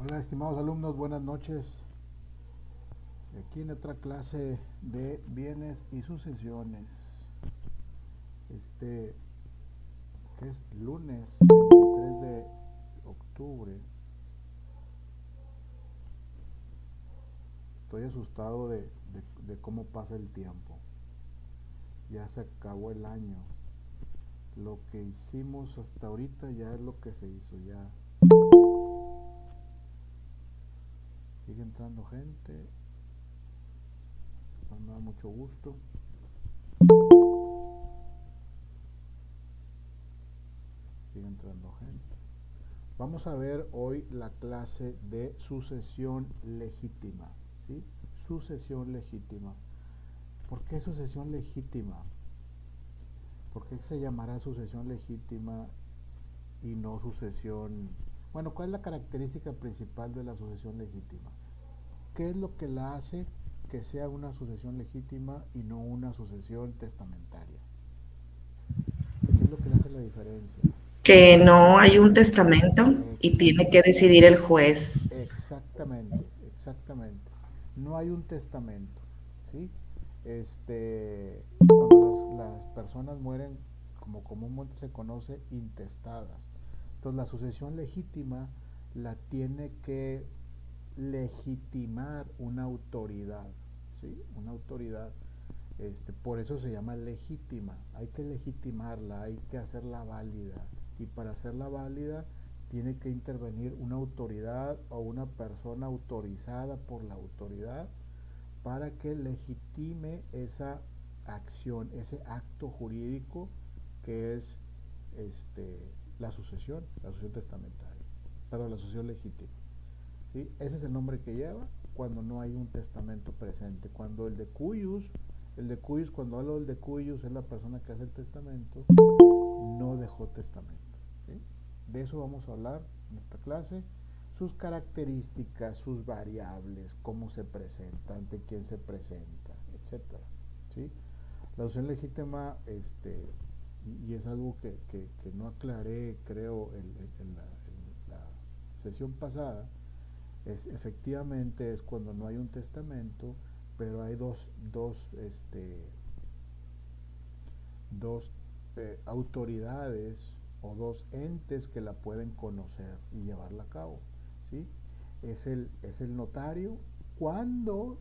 Hola, estimados alumnos, buenas noches. Aquí en otra clase de bienes y sucesiones. Este, que es lunes 23 de octubre. Estoy asustado de cómo pasa el tiempo. Ya se acabó el año. Lo que hicimos hasta ahorita ya es lo que se hizo. Ya sigue entrando gente. Me da mucho gusto. Sigue entrando gente. Vamos a ver hoy la clase de sucesión legítima, ¿sí? Sucesión legítima. ¿Por qué sucesión legítima? ¿Por qué se llamará sucesión legítima y no sucesión? Bueno, ¿cuál es la característica principal de la sucesión legítima? ¿Qué es lo que la hace que sea una sucesión legítima y no una sucesión testamentaria? ¿Qué es lo que le hace la diferencia? Que no hay un testamento y tiene que Exactamente. decidir el juez. Exactamente, exactamente. No hay un testamento, ¿sí? Cuando las personas mueren, como comúnmente se conoce, intestadas. Entonces la sucesión legítima la tiene que legitimar una autoridad, ¿sí? Una autoridad. Por eso se llama legítima. Hay que legitimarla, hay que hacerla válida. Y para hacerla válida tiene que intervenir una autoridad o una persona autorizada por la autoridad para que legitime esa acción, ese acto jurídico que es la sucesión testamentaria, perdón, la sucesión legítima. ¿Sí? Ese es el nombre que lleva cuando no hay un testamento presente. Cuando cuando hablo del de cuyus, es la persona que hace el testamento, no dejó testamento. ¿Sí? De eso vamos a hablar en esta clase. Sus características, sus variables, cómo se presenta, ante quién se presenta, etcétera. ¿Sí? La opción legítima, y es algo que no aclaré, creo, en la sesión pasada, efectivamente es cuando no hay un testamento, pero hay dos autoridades o dos entes que la pueden conocer y llevarla a cabo. ¿Sí? Es el notario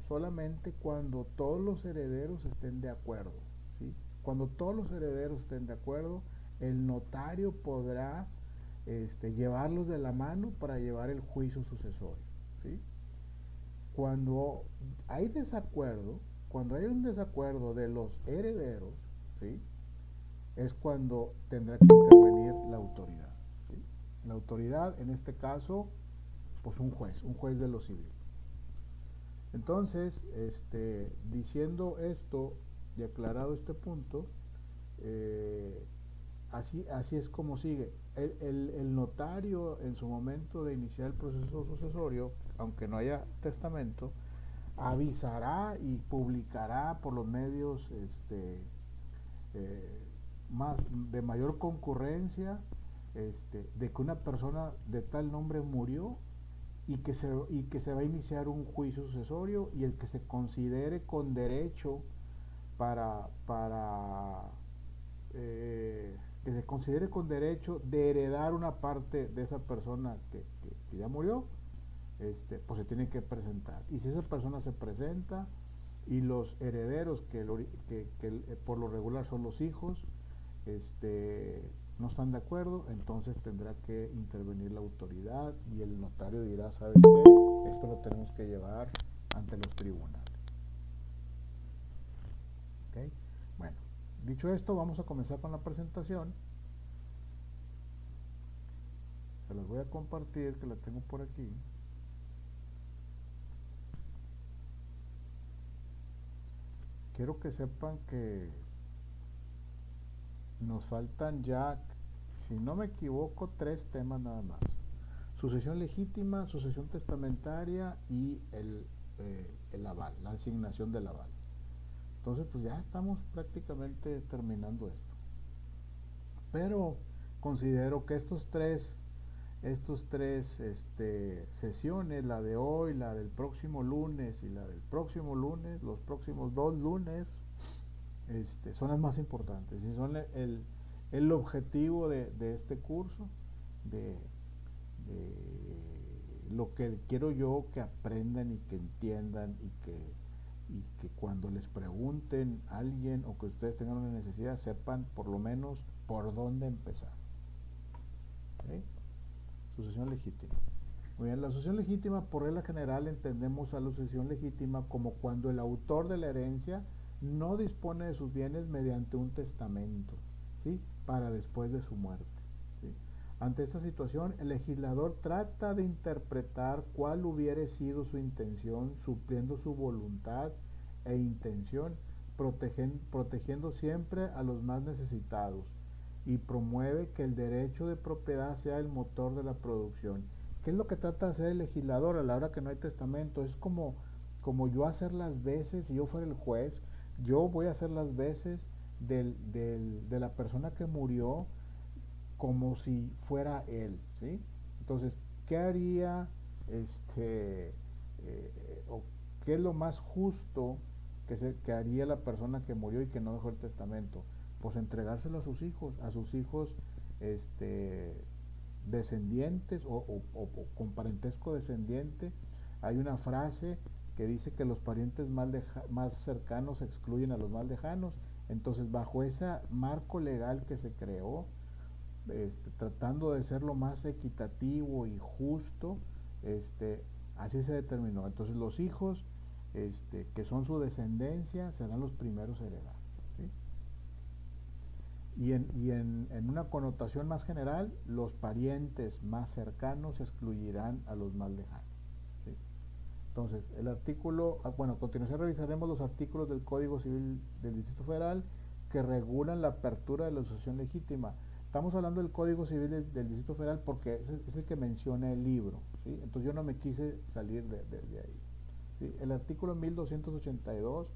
solamente cuando todos los herederos estén de acuerdo. ¿Sí? Cuando todos los herederos estén de acuerdo, el notario podrá llevarlos de la mano para llevar el juicio sucesorio. ¿Sí? Cuando hay desacuerdo, cuando hay un desacuerdo de los herederos, ¿sí? Es cuando tendrá que intervenir la autoridad. ¿Sí? La autoridad, en este caso, pues un juez de lo civil. Entonces, diciendo esto y aclarado este punto, eh, así es como sigue. El notario, en su momento de iniciar el proceso sucesorio, aunque no haya testamento, avisará y publicará por los medios eh, de mayor concurrencia, de que una persona de tal nombre murió y que se va a iniciar un juicio sucesorio, y el que se considere con derecho para que se considere con derecho de heredar una parte de esa persona que ya murió, pues se tiene que presentar. Y si esa persona se presenta y los herederos, que por lo regular son los hijos, no están de acuerdo, entonces tendrá que intervenir la autoridad y el notario dirá, ¿sabes qué? Esto lo tenemos que llevar ante los tribunales. ¿Okay? Bueno, dicho esto, vamos a comenzar con la presentación. Se las voy a compartir, que la tengo por aquí. Quiero que sepan que nos faltan ya, si no me equivoco, 3 temas nada más. Sucesión legítima, sucesión testamentaria y el aval, la asignación del aval. Entonces, pues ya estamos prácticamente terminando esto. Pero considero que estos tres estos tres sesiones, la de hoy, la del próximo lunes y la del próximo lunes, los próximos 2 lunes, son las más importantes y son el objetivo de este curso, de, de lo que quiero yo que aprendan y que entiendan y que cuando les pregunten a alguien o que ustedes tengan una necesidad sepan por lo menos por dónde empezar. ¿Okay? Sucesión legítima. Muy bien, la sucesión legítima por regla general entendemos a la sucesión legítima como cuando el autor de la herencia no dispone de sus bienes mediante un testamento, ¿sí? Para después de su muerte, ¿sí? Ante esta situación, el legislador trata de interpretar cuál hubiera sido su intención, supliendo su voluntad e intención, protegiendo siempre a los más necesitados, y promueve que el derecho de propiedad sea el motor de la producción. ¿Qué es lo que trata de hacer el legislador a la hora que no hay testamento? Es como yo hacer las veces, si yo fuera el juez, yo voy a hacer las veces de la persona que murió como si fuera él, ¿sí? Entonces, ¿qué haría o qué es lo más justo que haría la persona que murió y que no dejó el testamento? Pues entregárselo a sus hijos descendientes o con parentesco descendiente. Hay una frase que dice que los parientes más cercanos excluyen a los más lejanos. Entonces, bajo ese marco legal que se creó, tratando de ser lo más equitativo y justo, así se determinó. Entonces los hijos, que son su descendencia, serán los primeros a heredar, ¿sí? En una connotación más general, los parientes más cercanos excluirán a los más lejanos, ¿sí? Entonces, el artículo, bueno, a continuación revisaremos los artículos del Código Civil del Distrito Federal que regulan la apertura de la sucesión legítima. Estamos hablando del Código Civil del Distrito Federal porque es el que menciona el libro, ¿sí? Entonces yo no me quise salir de ahí, ¿sí? El artículo 1282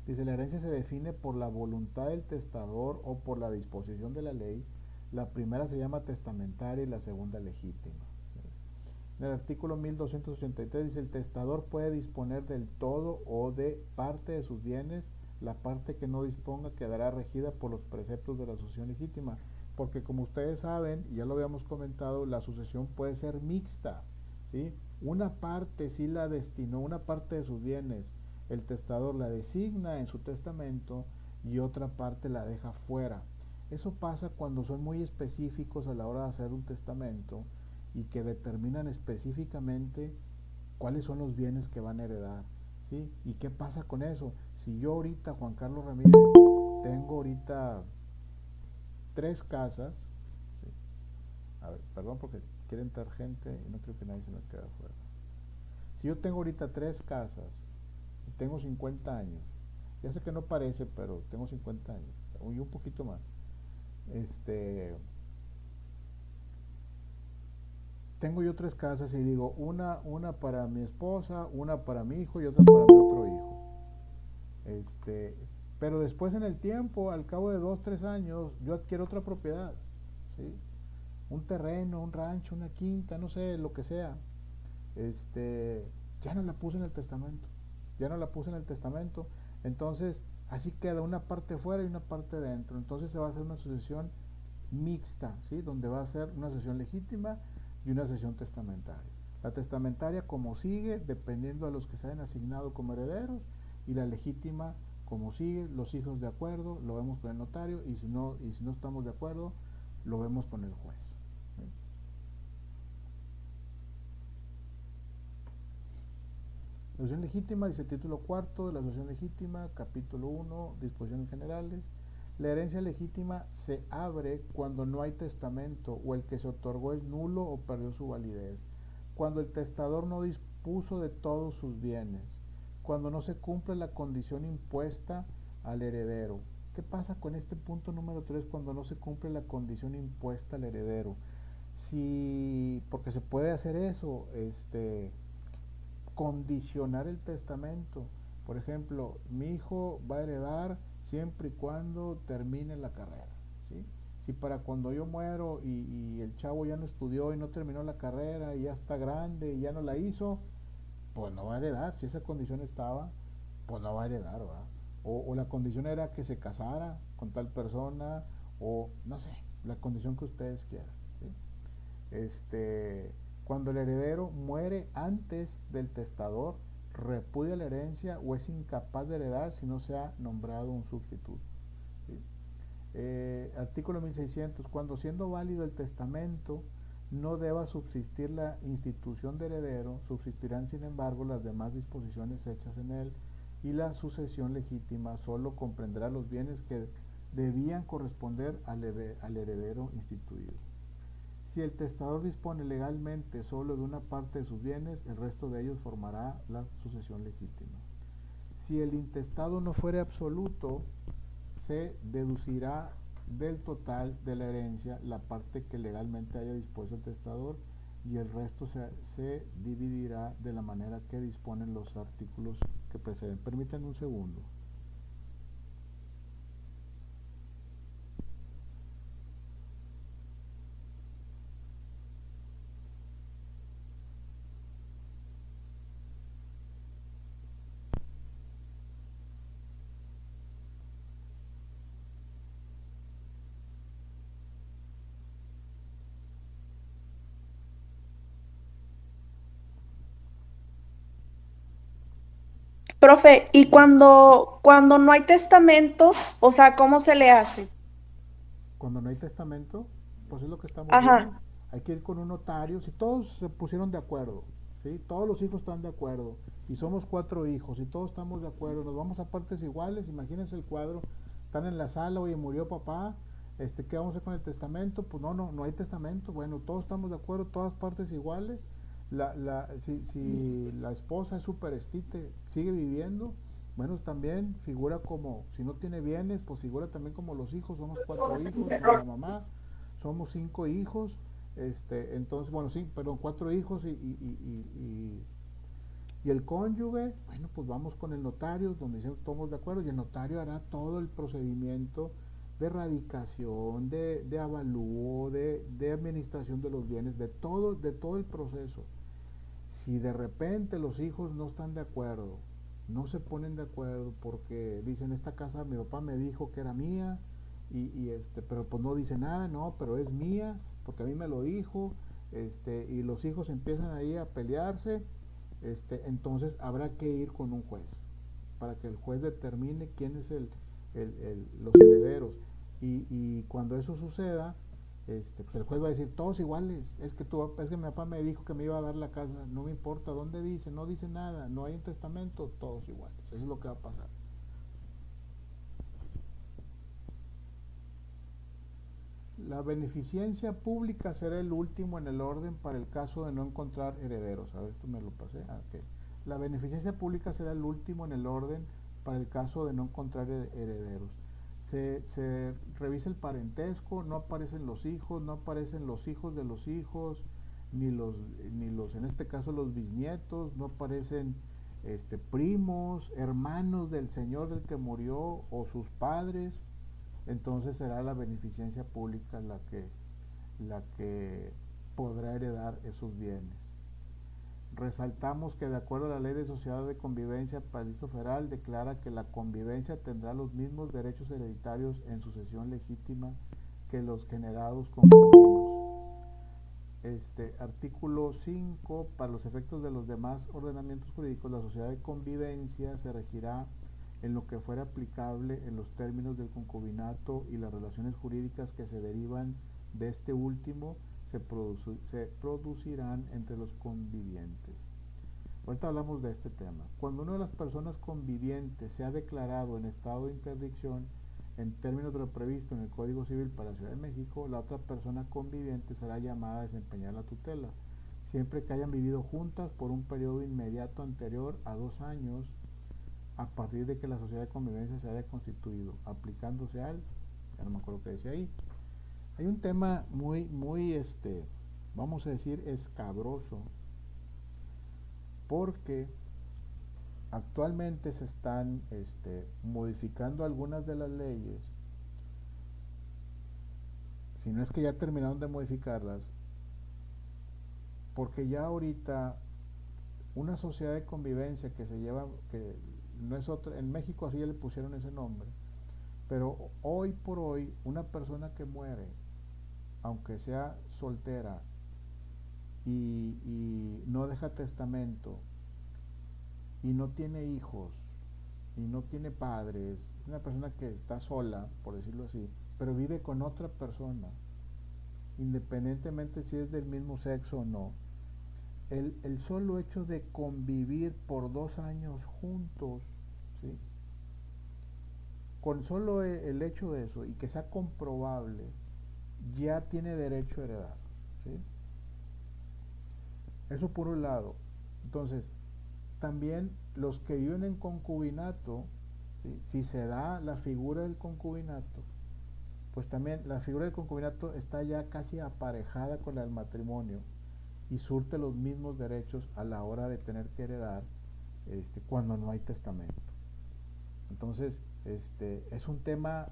dice: la herencia se define por la voluntad del testador o por la disposición de la ley. La primera se llama testamentaria y la segunda legítima. En el artículo 1283 dice: el testador puede disponer del todo o de parte de sus bienes. La parte que no disponga quedará regida por los preceptos de la sucesión legítima, porque como ustedes saben, y ya lo habíamos comentado, la sucesión puede ser mixta, ¿sí? Una parte sí la destinó, una parte de sus bienes, el testador la designa en su testamento y otra parte la deja fuera. Eso pasa cuando son muy específicos a la hora de hacer un testamento y que determinan específicamente cuáles son los bienes que van a heredar, ¿sí? ¿Y qué pasa con eso? Si yo ahorita, Juan Carlos Ramírez, tengo ahorita 3 casas, ¿sí? A ver, perdón porque quiere entrar gente y no creo que nadie se me quede afuera. Si yo tengo ahorita 3 casas y tengo 50 años, ya sé que no parece, pero tengo 50 años, y un poquito más, tengo yo 3 casas y digo, una para mi esposa, una para mi hijo y otra para mi otro hijo. Pero después en el tiempo, al cabo de 2, 3 años, yo adquiero otra propiedad, ¿sí? Un terreno, un rancho, una quinta, no sé, lo que sea. Ya no la puse en el testamento, ya no la puse en el testamento. Entonces, así queda una parte fuera y una parte dentro. Entonces se va a hacer una sucesión mixta, ¿sí? Donde va a ser una sucesión legítima y una sucesión testamentaria. La testamentaria como sigue, dependiendo a los que se hayan asignado como herederos, y la legítima como sigue, los hijos de acuerdo, lo vemos con el notario, y si no estamos de acuerdo, lo vemos con el juez, ¿sí? La sucesión legítima, dice el título cuarto de la sucesión legítima, capítulo 1, disposiciones generales. La herencia legítima se abre cuando no hay testamento o el que se otorgó es nulo o perdió su validez, cuando el testador no dispuso de todos sus bienes, cuando no se cumple la condición impuesta al heredero. ¿Qué pasa con este punto número 3 cuando no se cumple la condición impuesta al heredero? Si, porque se puede hacer eso, condicionar el testamento. Por ejemplo, mi hijo va a heredar siempre y cuando termine la carrera, ¿sí? Si para cuando yo muero y el chavo ya no estudió y no terminó la carrera y ya está grande y ya no la hizo, pues no va a heredar. Si esa condición estaba, pues no va a heredar, ¿verdad? O la condición era que se casara con tal persona, o no sé, la condición que ustedes quieran, ¿sí? Este, cuando el heredero muere antes del testador, repudia la herencia o es incapaz de heredar si no se ha nombrado un sustituto, ¿sí? Artículo 1600. Cuando siendo válido el testamento no deba subsistir la institución de heredero, subsistirán sin embargo las demás disposiciones hechas en él y la sucesión legítima solo comprenderá los bienes que debían corresponder al heredero instituido. Si el testador dispone legalmente solo de una parte de sus bienes, el resto de ellos formará la sucesión legítima. Si el intestado no fuere absoluto, se deducirá del total de la herencia la parte que legalmente haya dispuesto el testador y el resto se dividirá de la manera que disponen los artículos que preceden. Permítanme un segundo. Profe, y cuando no hay testamento, o sea, ¿cómo se le hace? Cuando no hay testamento, pues es lo que estamos viendo. Ajá. Hay que ir con un notario. Si todos se pusieron de acuerdo, ¿sí? Todos los hijos están de acuerdo y somos 4 hijos y todos estamos de acuerdo, nos vamos a partes iguales. Imagínense el cuadro, están en la sala, oye, murió papá, ¿qué vamos a hacer con el testamento? Pues no hay testamento. Bueno, todos estamos de acuerdo, todas partes iguales. Si la esposa es superestite, sigue viviendo, bueno, también figura como, si no tiene bienes, pues figura también como los hijos. Somos 4 hijos, más la mamá, somos 5 hijos. Entonces, bueno, sí, perdón, 4 hijos y el cónyuge. Bueno, pues vamos con el notario, donde estamos de acuerdo, y el notario hará todo el procedimiento de radicación, de avalúo, de administración de los bienes, de todo el proceso. Si de repente los hijos no están de acuerdo, no se ponen de acuerdo porque dicen, esta casa mi papá me dijo que era mía, pero pues no dice nada, no, pero es mía porque a mí me lo dijo, y los hijos empiezan ahí a pelearse, entonces habrá que ir con un juez para que el juez determine quién es los herederos. Y cuando eso suceda, pues el juez va a decir, todos iguales, es que mi papá me dijo que me iba a dar la casa, no me importa dónde dice, no dice nada, no hay un testamento, todos iguales. Eso es lo que va a pasar. La beneficencia pública será el último en el orden para el caso de no encontrar herederos. A ver, esto me lo pasé. Okay. La beneficencia pública será el último en el orden para el caso de no encontrar herederos. Se revisa el parentesco, no aparecen los hijos, no aparecen los hijos de los hijos, ni los en este caso los bisnietos, no aparecen primos, hermanos del señor del que murió o sus padres. Entonces será la beneficencia pública la que podrá heredar esos bienes. Resaltamos que de acuerdo a la Ley de Sociedad de Convivencia para el Distrito Federal declara que la convivencia tendrá los mismos derechos hereditarios en sucesión legítima que los generados con concubinos. Artículo 5. Para los efectos de los demás ordenamientos jurídicos, la sociedad de convivencia se regirá en lo que fuera aplicable en los términos del concubinato y las relaciones jurídicas que se derivan de este último se producirán entre los convivientes. Ahorita hablamos de este tema. Cuando una de las personas convivientes se ha declarado en estado de interdicción en términos de lo previsto en el Código Civil para la Ciudad de México, la otra persona conviviente será llamada a desempeñar la tutela, siempre que hayan vivido juntas por un periodo inmediato anterior a 2 años a partir de que la sociedad de convivencia se haya constituido, aplicándose ya no me acuerdo qué decía ahí. Hay un tema muy, vamos a decir, escabroso, porque actualmente se están modificando algunas de las leyes si no es que ya terminaron de modificarlas, porque ya ahorita una sociedad de convivencia que se lleva, que no es otra, en México así ya le pusieron ese nombre, pero hoy por hoy una persona que muere, aunque sea soltera y no deja testamento y no tiene hijos y no tiene padres, es una persona que está sola, por decirlo así, pero vive con otra persona, independientemente si es del mismo sexo o no, el solo hecho de convivir por 2 años juntos, ¿sí? Con solo el hecho de eso y que sea comprobable, ya tiene derecho a heredar, ¿sí? Eso por un lado. Entonces, también los que viven en concubinato, ¿sí? Si se da la figura del concubinato, pues también la figura del concubinato está ya casi aparejada con la del matrimonio y surte los mismos derechos a la hora de tener que heredar cuando no hay testamento. Entonces, es un tema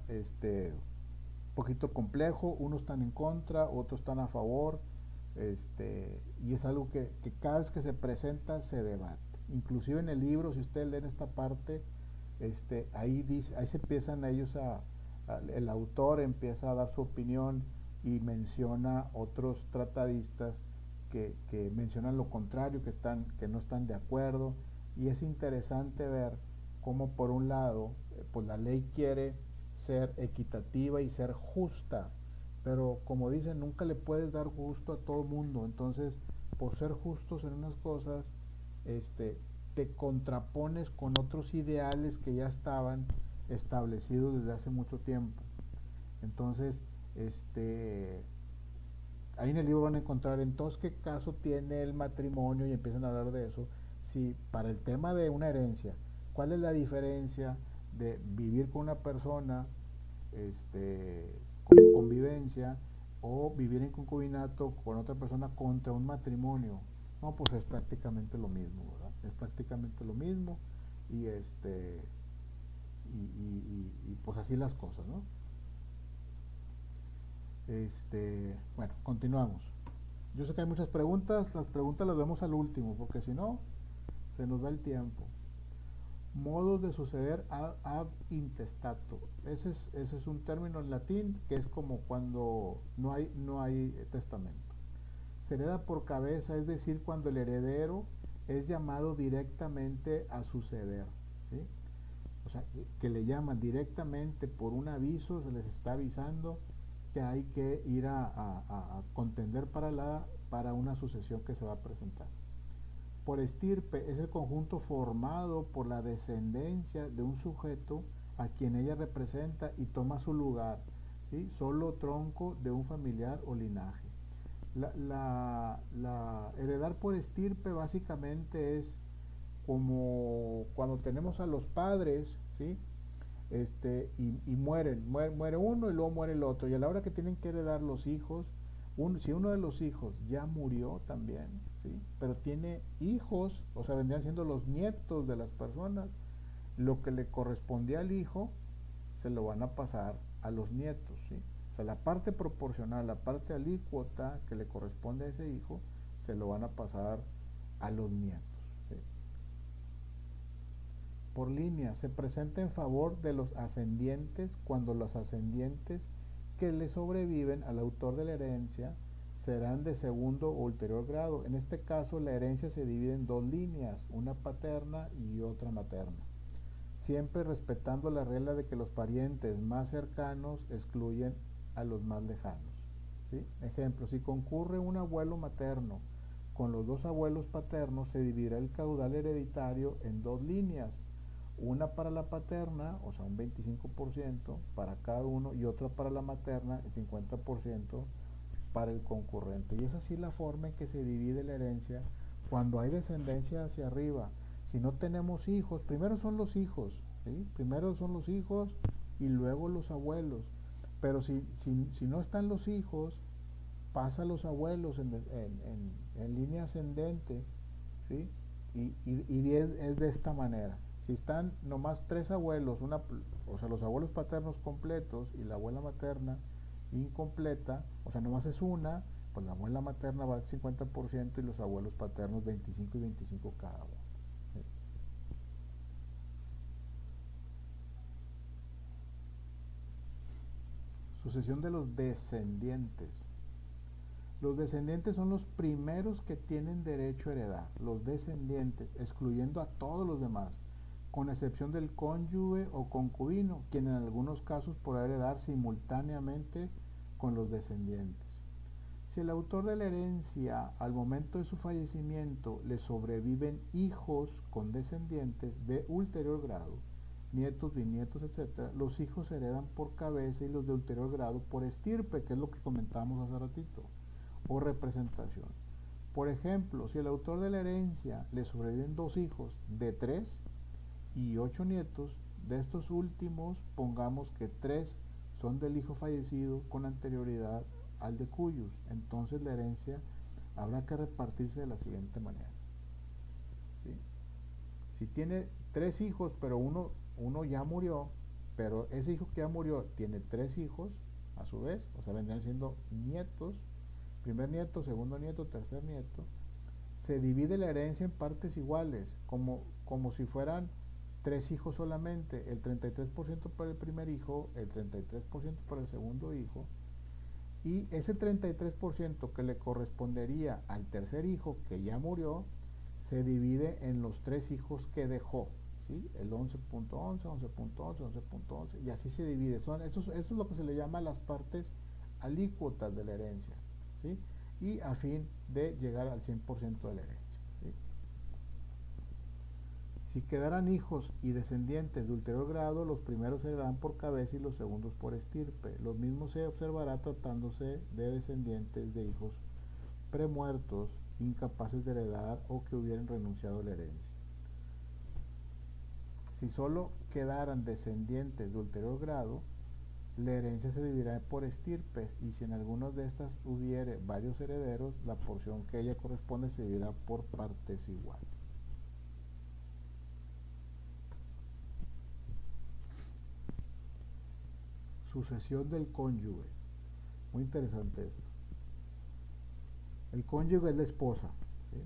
poquito complejo, unos están en contra, otros están a favor, y es algo que cada vez que se presenta se debate. Inclusive en el libro, si ustedes leen esta parte, ahí dice, ahí se empiezan ellos el autor empieza a dar su opinión y menciona otros tratadistas que mencionan lo contrario, que no están de acuerdo, y es interesante ver cómo por un lado, pues la ley quiere ser equitativa y ser justa, pero como dicen, nunca le puedes dar gusto a todo mundo. Entonces, por ser justos en unas cosas, te contrapones con otros ideales que ya estaban establecidos desde hace mucho tiempo. Entonces, ahí en el libro van a encontrar entonces qué caso tiene el matrimonio y empiezan a hablar de eso. Si para el tema de una herencia, ¿cuál es la diferencia de vivir con una persona con convivencia o vivir en concubinato con otra persona contra un matrimonio? No, pues es prácticamente lo mismo, ¿verdad? Es prácticamente lo mismo y y pues así las cosas, ¿no? Bueno, continuamos. Yo sé que hay muchas preguntas, las preguntas las vemos al último, porque si no, se nos da el tiempo. Modos de suceder ab intestato. Ese es un término en latín que es como cuando no hay testamento. Se hereda por cabeza, es decir, cuando el heredero es llamado directamente a suceder, ¿sí? O sea, que le llaman directamente por un aviso, se les está avisando que hay que ir a contender para una sucesión que se va a presentar. Por estirpe es el conjunto formado por la descendencia de un sujeto a quien ella representa y toma su lugar, ¿sí? Solo tronco de un familiar o linaje. La heredar por estirpe básicamente es como cuando tenemos a los padres, ¿sí? Y muere uno y luego muere el otro, y a la hora que tienen que heredar los hijos, si uno de los hijos ya murió también, ¿sí? Pero tiene hijos, o sea, vendrían siendo los nietos de las personas, lo que le correspondía al hijo se lo van a pasar a los nietos, ¿sí? O sea, la parte proporcional, la parte alícuota que le corresponde a ese hijo, se lo van a pasar a los nietos, ¿sí? Por línea, se presenta en favor de los ascendientes cuando los ascendientes que le sobreviven al autor de la herencia serán de segundo o ulterior grado. En este caso, la herencia se divide en dos líneas, una paterna y otra materna, siempre respetando la regla de que los parientes más cercanos excluyen a los más lejanos, ¿sí? Ejemplo, si concurre un abuelo materno con los dos abuelos paternos, se dividirá el caudal hereditario en dos líneas, una para la paterna, o sea, un 25% para cada uno, y otra para la materna, el 50% para el concurrente. Y es así la forma en que se divide la herencia cuando hay descendencia hacia arriba. Si no tenemos hijos, primero son los hijos, ¿sí? Primero son los hijos y luego los abuelos. Pero si no están los hijos, pasa a los abuelos en línea ascendente, ¿sí? Y es de esta manera. Si están nomás tres abuelos, o sea, los abuelos paternos completos y la abuela materna, incompleta, o sea, nomás es una, pues la abuela materna va al 50% y los abuelos paternos 25 y 25 cada uno. ¿Sí? Sucesión de los descendientes. Los descendientes son los primeros que tienen derecho a heredar, los descendientes, excluyendo a todos los demás, con excepción del cónyuge o concubino, quien en algunos casos podrá heredar simultáneamente con los descendientes. Si el autor de la herencia al momento de su fallecimiento le sobreviven hijos con descendientes de ulterior grado, nietos, bisnietos, etc., los hijos heredan por cabeza y los de ulterior grado por estirpe, que es lo que comentábamos hace ratito, o representación. Por ejemplo, si el autor de la herencia le sobreviven 2 hijos de 3 y 8 nietos, de estos últimos pongamos que 3 son del hijo fallecido con anterioridad al de cuyos, entonces la herencia habrá que repartirse de la siguiente manera. ¿Sí? Si tiene 3 hijos, pero uno ya murió, pero ese hijo que ya murió tiene 3 hijos a su vez, o sea, vendrían siendo nietos, primer nieto, segundo nieto, tercer nieto, se divide la herencia en partes iguales, como si fueran 3 hijos solamente, el 33% para el primer hijo, el 33% para el segundo hijo, y ese 33% que le correspondería al tercer hijo que ya murió, se divide en los 3 hijos que dejó, ¿sí? El 11.11, 11.11, 11.11, y así se divide. Eso es lo que se le llama las partes alícuotas de la herencia, ¿sí? Y a fin de llegar al 100% de la herencia, ¿sí? Si quedaran hijos y descendientes de ulterior grado, los primeros se dan por cabeza y los segundos por estirpe. Lo mismo se observará tratándose de descendientes de hijos premuertos, incapaces de heredar o que hubieran renunciado a la herencia. Si solo quedaran descendientes de ulterior grado, la herencia se dividirá por estirpes, y si en algunas de estas hubiere varios herederos, la porción que ella corresponde se dividirá por partes iguales. Sucesión del cónyuge. Muy interesante esto. El cónyuge es la esposa, ¿sí?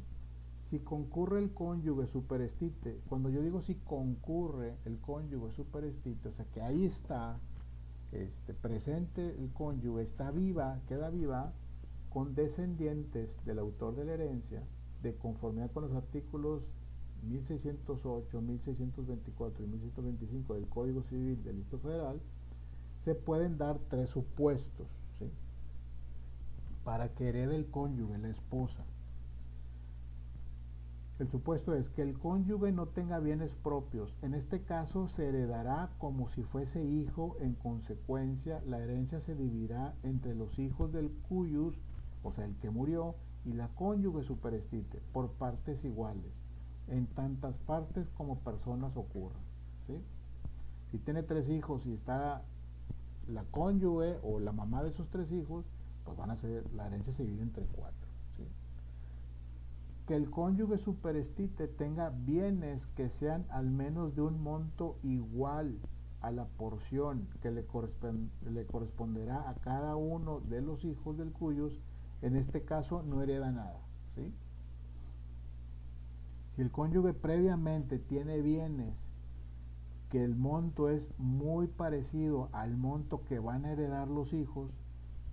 Si concurre el cónyuge superestite, cuando yo digo si concurre el cónyuge superestite, o sea que ahí está presente el cónyuge, está viva, queda viva, con descendientes del autor de la herencia, de conformidad con los artículos 1608, 1624 y 1125 del Código Civil del Distrito Federal, se pueden dar 3 supuestos, ¿sí? Para que herede el cónyuge, la esposa. El supuesto es que el cónyuge no tenga bienes propios. En este caso se heredará como si fuese hijo. En consecuencia, la herencia se dividirá entre los hijos del cuyus, o sea, el que murió, y la cónyuge superestite, por partes iguales, en tantas partes como personas ocurran, ¿sí? Si tiene 3 hijos y está la cónyuge o la mamá de esos 3 hijos, pues la herencia se divide entre 4, ¿sí? Que el cónyuge superestite tenga bienes que sean al menos de un monto igual a la porción que le corresponderá a cada uno de los hijos del cuyos, en este caso no hereda nada, ¿sí? Si el cónyuge previamente tiene bienes que el monto es muy parecido al monto que van a heredar los hijos,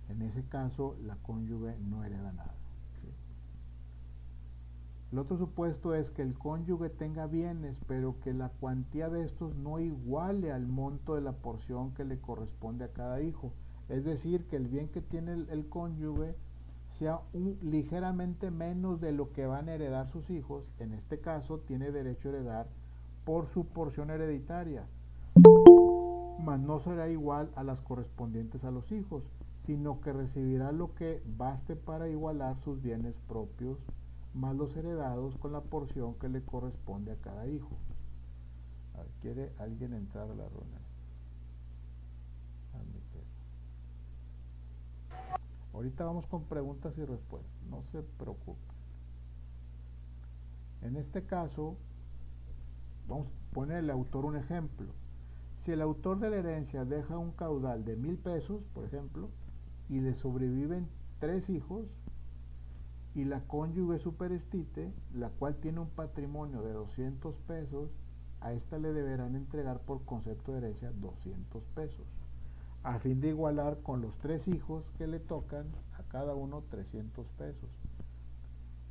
en ese caso la cónyuge no hereda nada. El otro supuesto es que el cónyuge tenga bienes, pero que la cuantía de estos no iguale al monto de la porción que le corresponde a cada hijo. Es decir, que el bien que tiene el cónyuge sea ligeramente menos de lo que van a heredar sus hijos. En este caso, tiene derecho a heredar por su porción hereditaria, mas no será igual a las correspondientes a los hijos, sino que recibirá lo que baste para igualar sus bienes propios, más los heredados con la porción que le corresponde a cada hijo. A ver, ¿quiere alguien entrar a la reunión? Ahorita vamos con preguntas y respuestas, no se preocupe. En este caso, vamos a poner al autor un ejemplo. Si el autor de la herencia deja un caudal de 1,000 pesos, por ejemplo, y le sobreviven 3 hijos, y la cónyuge superestite, la cual tiene un patrimonio de 200 pesos, a esta le deberán entregar por concepto de herencia 200 pesos, a fin de igualar con los 3 hijos que le tocan a cada uno 300 pesos.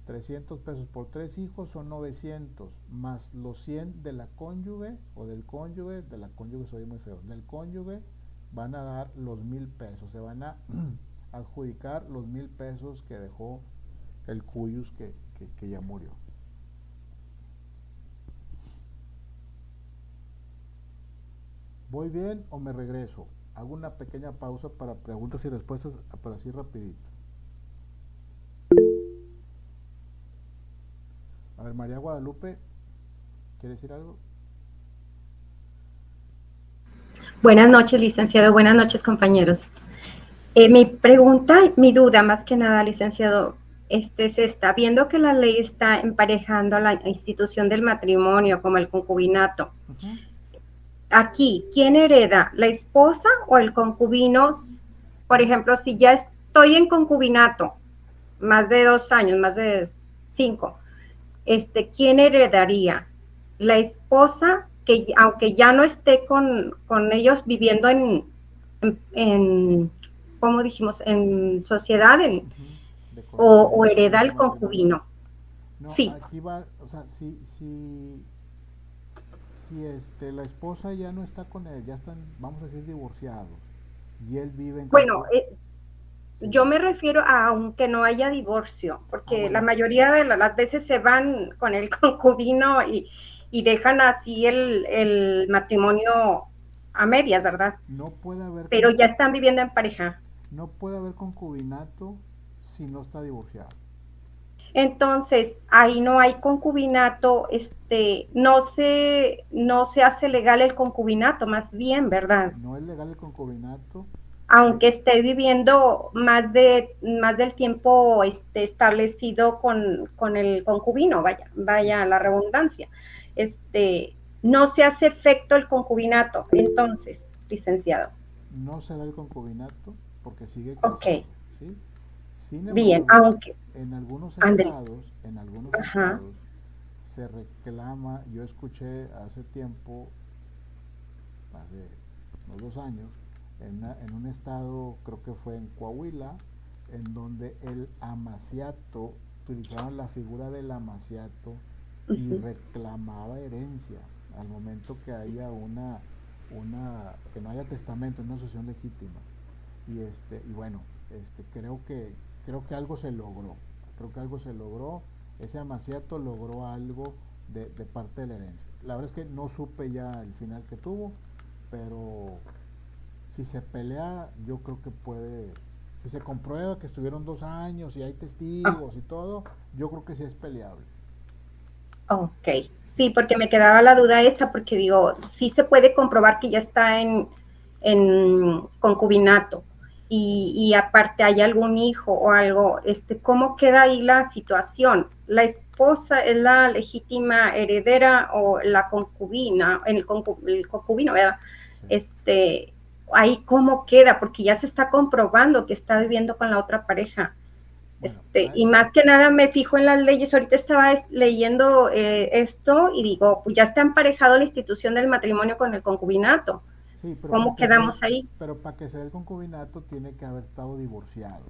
300 pesos por 3 hijos son 900, más los 100 de la cónyuge o del cónyuge, de la cónyuge soy muy feo, del cónyuge van a dar los 1000 pesos, se van a adjudicar los 1000 pesos que dejó el cuyus que ya murió. ¿Voy bien o me regreso? Hago una pequeña pausa para preguntas y respuestas, pero así rapidito. A ver, María Guadalupe, ¿quiere decir algo? Buenas noches, licenciado. Buenas noches, compañeros. Mi pregunta, mi duda más que nada, licenciado, es esta. Viendo que la ley está emparejando a la institución del matrimonio como el concubinato, aquí, ¿quién hereda? ¿La esposa o el concubino? Por ejemplo, si ya estoy en concubinato, más de 2 años, más de 5, ¿quién heredaría? La esposa, que aunque ya no esté con ellos viviendo en ¿cómo dijimos? En sociedad, o hereda el concubino. No, Sí. aquí va, o sea, si la esposa ya no está con él, ya están, vamos a decir, divorciados, y él vive en Bueno, sí. Yo me refiero a aunque no haya divorcio, porque bueno, la mayoría de las veces se van con el concubino y dejan así el matrimonio a medias, ¿verdad? no puede haber Pero ya están viviendo en pareja. no puede haber concubinato si no está divorciado. Entonces, ahí no hay concubinato, no se hace legal el concubinato, más bien, ¿verdad? No es legal el concubinato. Aunque esté viviendo más del tiempo establecido con el concubino, vaya la redundancia. No se hace efecto el concubinato, entonces, licenciado. No se da el concubinato porque sigue casado, Ok. ¿sí? Sin embargo, Bien, aunque en algunos André. estados se reclama, yo escuché hace tiempo, hace unos 2 años, en un estado, creo que fue en Coahuila, en donde el amaciato, utilizaban la figura del amaciato y reclamaba herencia al momento que haya que no haya testamento, una sucesión legítima. Y bueno, creo que algo se logró, ese amaciato logró algo de parte de la herencia. La verdad es que no supe ya el final que tuvo, pero si se pelea, yo creo que si se comprueba que estuvieron 2 años y hay testigos y todo, yo creo que sí es peleable. Ok, sí, porque me quedaba la duda esa, porque digo, sí se puede comprobar que ya está en concubinato y aparte hay algún hijo o algo, ¿cómo queda ahí la situación? ¿La esposa es la legítima heredera o la concubina, el concubino, ¿verdad? Sí. Ahí cómo queda, porque ya se está comprobando que está viviendo con la otra pareja. Bueno, Y más que nada me fijo en las leyes. Ahorita estaba leyendo esto y digo, pues ya está emparejado la institución del matrimonio con el concubinato. sí, pero ¿Cómo quedamos ahí? Pero para que se dé el concubinato tiene que haber estado divorciado.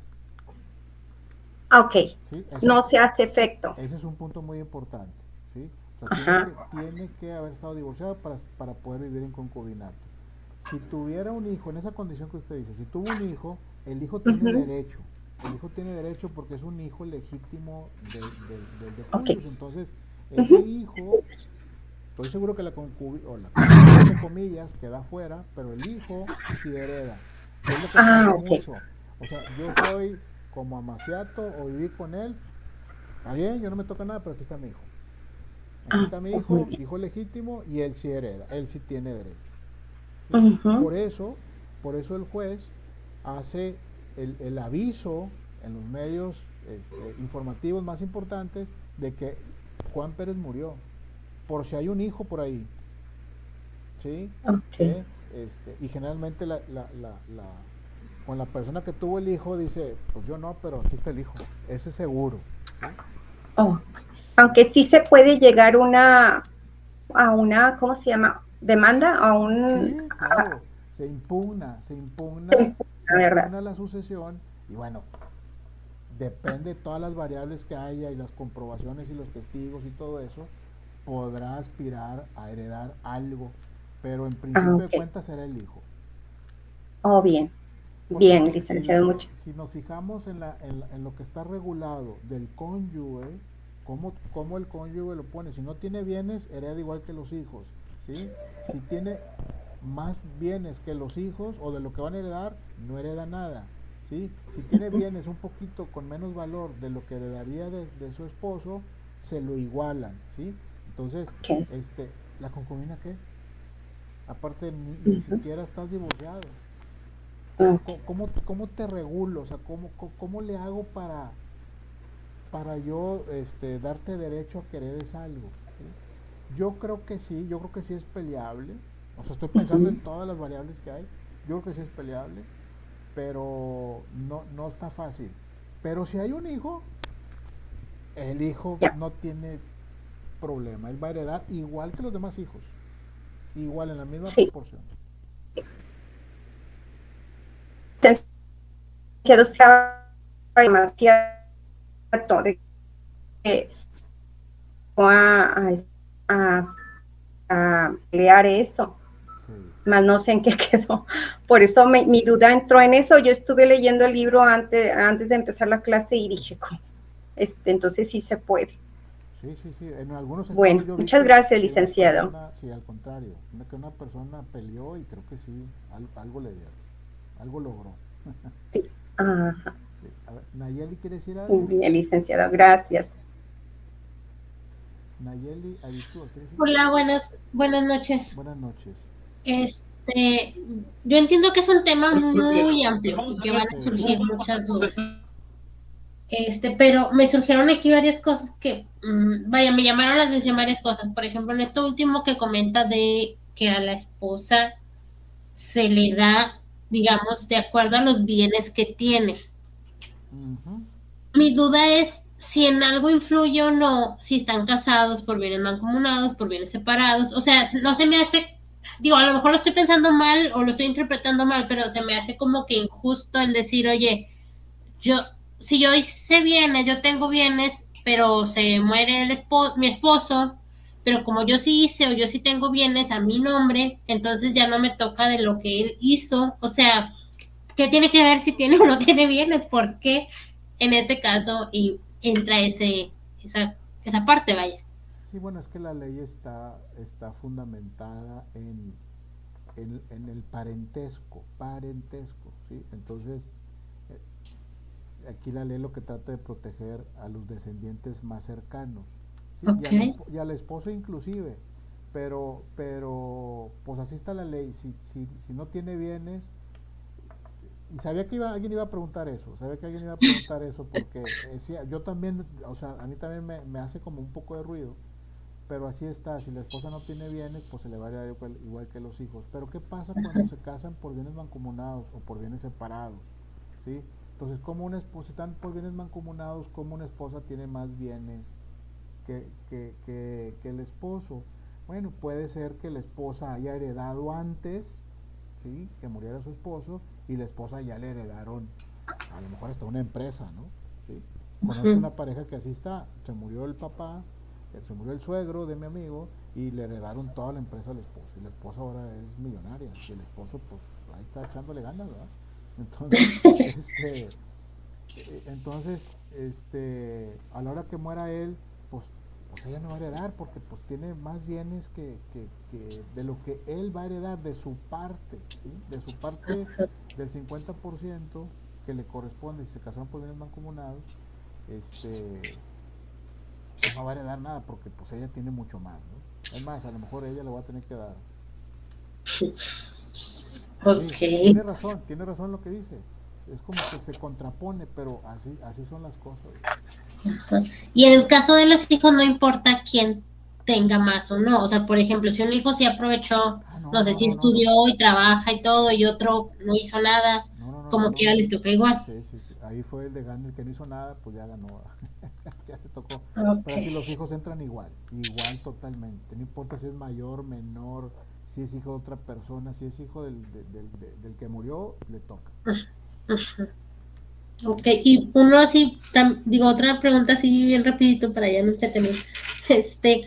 Ok, ¿Sí? no se hace efecto. Ese es un punto muy importante, ¿sí? O sea, tiene que haber estado divorciado para poder vivir en concubinato. Si tuviera un hijo, en esa condición que usted dice, si tuvo un hijo, el hijo tiene derecho. El hijo tiene derecho porque es un hijo legítimo del de cuyos. Entonces, ese hijo, estoy seguro que la concubina, entre comillas, queda fuera, pero el hijo sí hereda. Es lo que pasa mucho. O sea, yo soy como amaciato o viví con él, está bien, yo no me toca nada, pero aquí está mi hijo. Aquí está mi hijo, hijo legítimo, y él sí hereda, él sí tiene derecho. ¿Sí? Por eso el juez hace el aviso en los medios informativos más importantes de que Juan Pérez murió, por si hay un hijo por ahí, ¿sí? Y generalmente con la persona que tuvo el hijo dice, pues yo no, pero aquí está el hijo, ese es seguro. ¿Sí? Oh, aunque sí se puede llegar a una, ¿cómo se llama? Demanda, Sí, claro, se impugna ¿verdad? la sucesión y bueno, depende de todas las variables que haya y las comprobaciones y los testigos y todo eso, podrá aspirar a heredar algo, pero en principio de Ok. cuentas será el hijo. Oh, bien, Porque bien, licenciado, mucho. si nos fijamos en lo que está regulado del cónyuge, cómo el cónyuge lo pone, si no tiene bienes, hereda igual que los hijos, ¿sí? Si tiene más bienes que los hijos o de lo que van a heredar, no hereda nada, ¿sí? Si tiene bienes un poquito con menos valor de lo que heredaría de su esposo, se lo igualan, ¿sí? Entonces, Ok. ¿la concubina qué? Aparte, ni Ujú. siquiera estás divorciado. Ok. ¿Cómo te regulo? O sea, ¿cómo le hago para yo darte derecho a que heredes algo? ¿Sí? Yo creo que sí es peleable. O sea, estoy pensando Ujú. en todas las variables que hay. Yo creo que sí es peleable, pero no está fácil. Pero si hay un hijo, el hijo Ya. no tiene problema. Él va a heredar igual que los demás hijos. Igual, en la misma Sí. proporción. Licenciado, estaba demasiado de que a, a, a pelear eso, Sí. más no sé en qué quedó. Por eso mi duda entró en eso. Yo estuve leyendo el libro antes de empezar la clase y dije, ¿cómo? Entonces sí se puede. Sí, sí, sí. En algunos estados Bueno, yo vi muchas gracias, que una licenciado. persona, sí, al contrario, que una persona peleó y creo que sí, algo le dieron, algo logró. Sí. Ajá. Sí. A ver, ¿Nayeli quiere decir algo? Bien, licenciado, gracias. Nayeli Arizúa, ¿quiere decir algo? Hola, buenas noches. Buenas noches. Este, yo entiendo que es un tema muy amplio y que van a Sí, surgir muchas dudas. Pero me surgieron aquí varias cosas que, vaya, me llamaron la atención varias cosas. Por ejemplo, en esto último que comenta de que a la esposa se le da, digamos, de acuerdo a los bienes que tiene. ujú, Mi duda es si en algo influye o no, si están casados por bienes mancomunados, por bienes separados. O sea, no se me hace, digo, a lo mejor lo estoy pensando mal o lo estoy interpretando mal, pero se me hace como que injusto el decir, oye, yo, si yo hice bienes, yo tengo bienes, pero se muere mi esposo, pero como yo sí hice o yo sí tengo bienes a mi nombre, entonces ya no me toca de lo que él hizo. O sea, ¿qué tiene que ver si tiene o no tiene bienes? ¿Por qué en este caso y entra esa parte, vaya? sí, bueno, es que la ley está fundamentada en el parentesco, ¿sí? Entonces, aquí la ley lo que trata de proteger a los descendientes más cercanos, ¿sí? Ok. Y al esposo inclusive, pero pues así está la ley, si no tiene bienes, y sabía que alguien iba a preguntar eso, sabía que alguien iba a preguntar eso porque yo también, o sea, a mí también me hace como un poco de ruido, pero así está, si la esposa no tiene bienes, pues se le va a dar igual que los hijos. Pero ¿qué pasa cuando se casan por bienes mancomunados o por bienes separados? ¿Sí? Entonces, como una esposa, si están por bienes mancomunados, como una esposa tiene más bienes que el esposo? Bueno, puede ser que la esposa haya heredado antes, ¿sí? Que muriera su esposo, y la esposa ya le heredaron, a lo mejor hasta una empresa, ¿no? ¿Sí? Conozco una pareja que así está, se murió el papá, se murió el suegro de mi amigo y le heredaron toda la empresa al esposo. Y la esposa ahora es millonaria y el esposo pues ahí está echándole ganas, ¿verdad? Entonces, a la hora que muera él, pues ella no va a heredar porque pues tiene más bienes que de lo que él va a heredar de su parte, ¿sí? De su parte del 50% que le corresponde si se casaron por bienes mancomunados, pues no va a heredar nada porque pues ella tiene mucho más, ¿no? Es más, a lo mejor ella le va a tener que dar. Sí, Ok. tiene razón lo que dice. Es como que se contrapone, pero así son las cosas. Y en el caso de los hijos no importa quién tenga más o no. O sea, por ejemplo, si un hijo sí aprovechó, Ah, no, no sé no, si no, no, no. estudió y trabaja y todo, y otro no hizo nada, como no. quiera les toca igual. Sí, sí, sí. Ahí fue el de Gane, el que no hizo nada, pues ya ganó. Ya le tocó. Ok. Pero así los hijos entran igual, igual totalmente. No importa si es mayor, menor, si es hijo de otra persona, si es hijo del que murió, le toca. Ujú. Ok, y uno así, digo, otra pregunta así bien rapidito para ya no entretener. Este,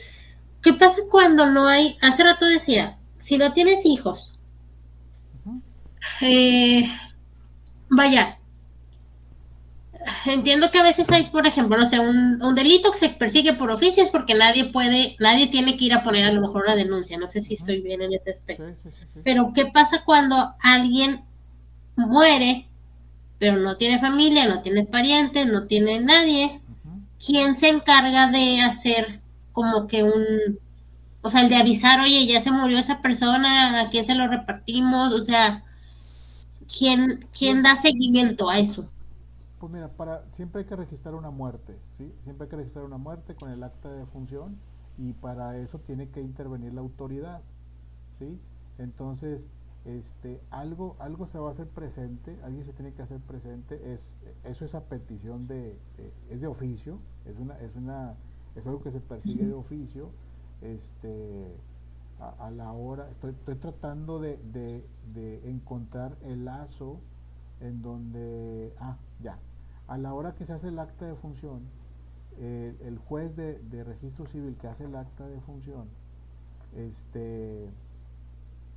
¿qué pasa cuando no hay, hace rato decía, si no tienes hijos, Ujú, eh, vaya, entiendo que a veces hay, por ejemplo, no sé, un delito que se persigue por oficios porque nadie tiene que ir a poner a lo mejor una denuncia, no sé si ujú. estoy bien en ese Sí, aspecto. sí, sí, sí. Pero ¿qué pasa cuando alguien muere, pero no tiene familia, no tiene parientes, no tiene nadie? Ujú. ¿Quién se encarga de hacer como que o sea, el de avisar, oye, ya se murió esta persona, a quién se lo repartimos? O sea, Sí, ¿quién siempre, da seguimiento a eso? pues mira, siempre hay que registrar una muerte, ¿sí? Siempre hay que registrar una muerte con el acta de defunción y para eso tiene que intervenir la autoridad, ¿sí? Entonces, algo se va a hacer presente, alguien se tiene que hacer presente, eso es a petición es de oficio, es algo que se persigue de oficio, este, a la hora, estoy tratando de encontrar el lazo en donde, ya, a la hora que se hace el acta de función, el juez de registro civil que hace el acta de función, este,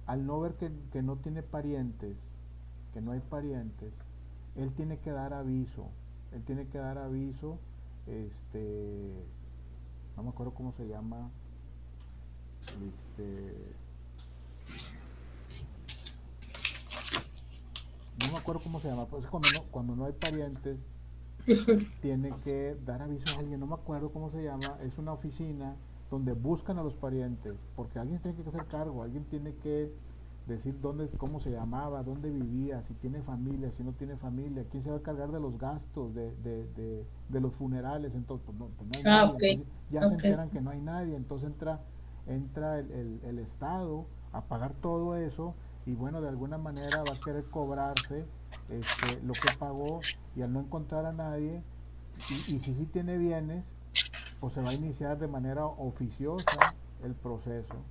al no ver que no tiene parientes, que no hay parientes, él tiene que dar aviso, él tiene que dar aviso, no me acuerdo cómo se llama, este, no me acuerdo cómo se llama, pues cuando no hay parientes, tiene que dar aviso a alguien, no me acuerdo cómo se llama, es una oficina donde buscan a los parientes, porque alguien tiene que hacer cargo, alguien tiene que decir cómo se llamaba, dónde vivía, si tiene familia, si no tiene familia, quién se va a cargar de los gastos, de los funerales, entonces pues no hay nadie, Ok, entonces ya se ok. enteran que no hay nadie, entonces entra el Estado a pagar todo eso y bueno, de alguna manera va a querer cobrarse lo que pagó y al no encontrar a nadie, y si sí tiene bienes, pues se va a iniciar de manera oficiosa el proceso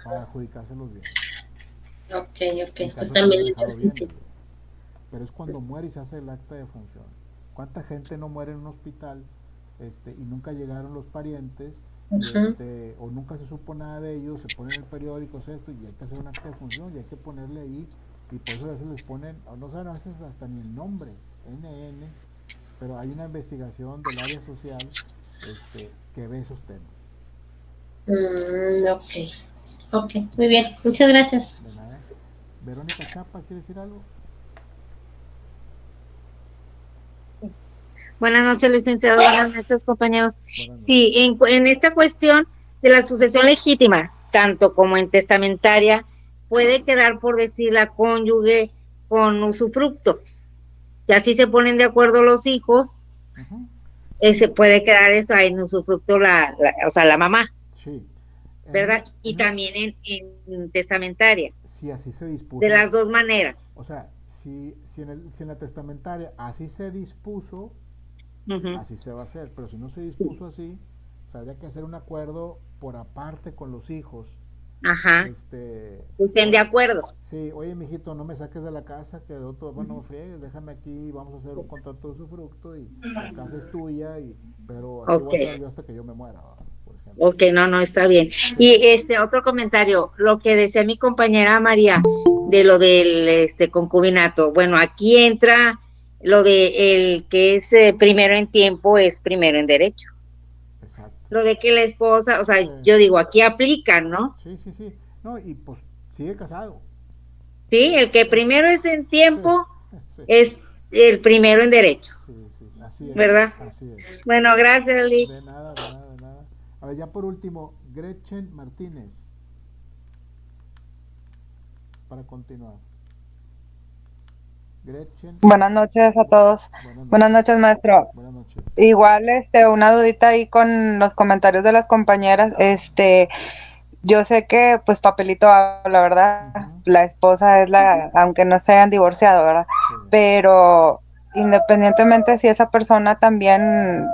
para adjudicarse los bienes, Ok, ok. en Entonces caso de que haya también es dejado difícil. bienes. Pero es cuando muere y se hace el acta de función. ¿Cuánta gente no muere en un hospital y nunca llegaron los parientes Ujú. o nunca se supo nada de ellos, se pone en el periódico esto y hay que hacer un acta de función y hay que ponerle ahí y por eso a veces les ponen, o no saben a veces hasta ni el nombre, NN, pero hay una investigación del área social que ve esos temas. Ok. Ok, muy bien. Muchas gracias. De nada. Verónica Chapa, ¿quiere decir algo? Buenas noches, licenciado. Buenas noches, compañeros. Buenas noches. Sí, en esta cuestión de la sucesión legítima, tanto como en testamentaria, puede quedar, por decir, la cónyuge con usufructo. Y así se ponen de acuerdo los hijos, Ujú. se Sí, puede quedar eso en usufructo, o sea, la mamá, sí. ¿verdad? Y también en testamentaria, Si así se de dispuso, las dos maneras. o sea, si en la testamentaria así se dispuso, Ujú. así se va a hacer, pero si no se dispuso así, o sea, habría que hacer un acuerdo por aparte con los hijos. Ajá, estén de Oye, acuerdo. sí, oye, mijito, no me saques de la casa, que bueno, no friegues, déjame aquí, vamos a hacer un contrato de usufructo y la casa es tuya, pero aquí Ok. voy a estar yo hasta que yo me muera, ¿verdad? Por ejemplo. Ok, no, no, está bien. Sí, Y otro comentario, lo que decía mi compañera María ujú, de lo del concubinato. Bueno, aquí entra lo de el que es primero en tiempo es primero en derecho. exacto. Lo de que la esposa, o sea, Sí, yo digo, aquí aplican, ¿no? sí, sí, sí. No, y pues sigue casado. Sí, el que Es, primero es en sí, tiempo sí, es el primero en derecho, sí, sí, así es, ¿verdad? así es. Bueno, gracias, Lee. De nada, de nada, de nada. A ver, ya por último, Gretchen Martínez, para continuar. Gretchen, Buenas noches a todos. buenas Buenas noches. noches, maestro. Buenas noches. Igual, una dudita ahí con los comentarios de las compañeras. yo sé que pues papelito habla, ¿verdad? Ujú. La esposa es aunque no se hayan divorciado, ¿verdad? Sí. Pero independientemente si esa persona también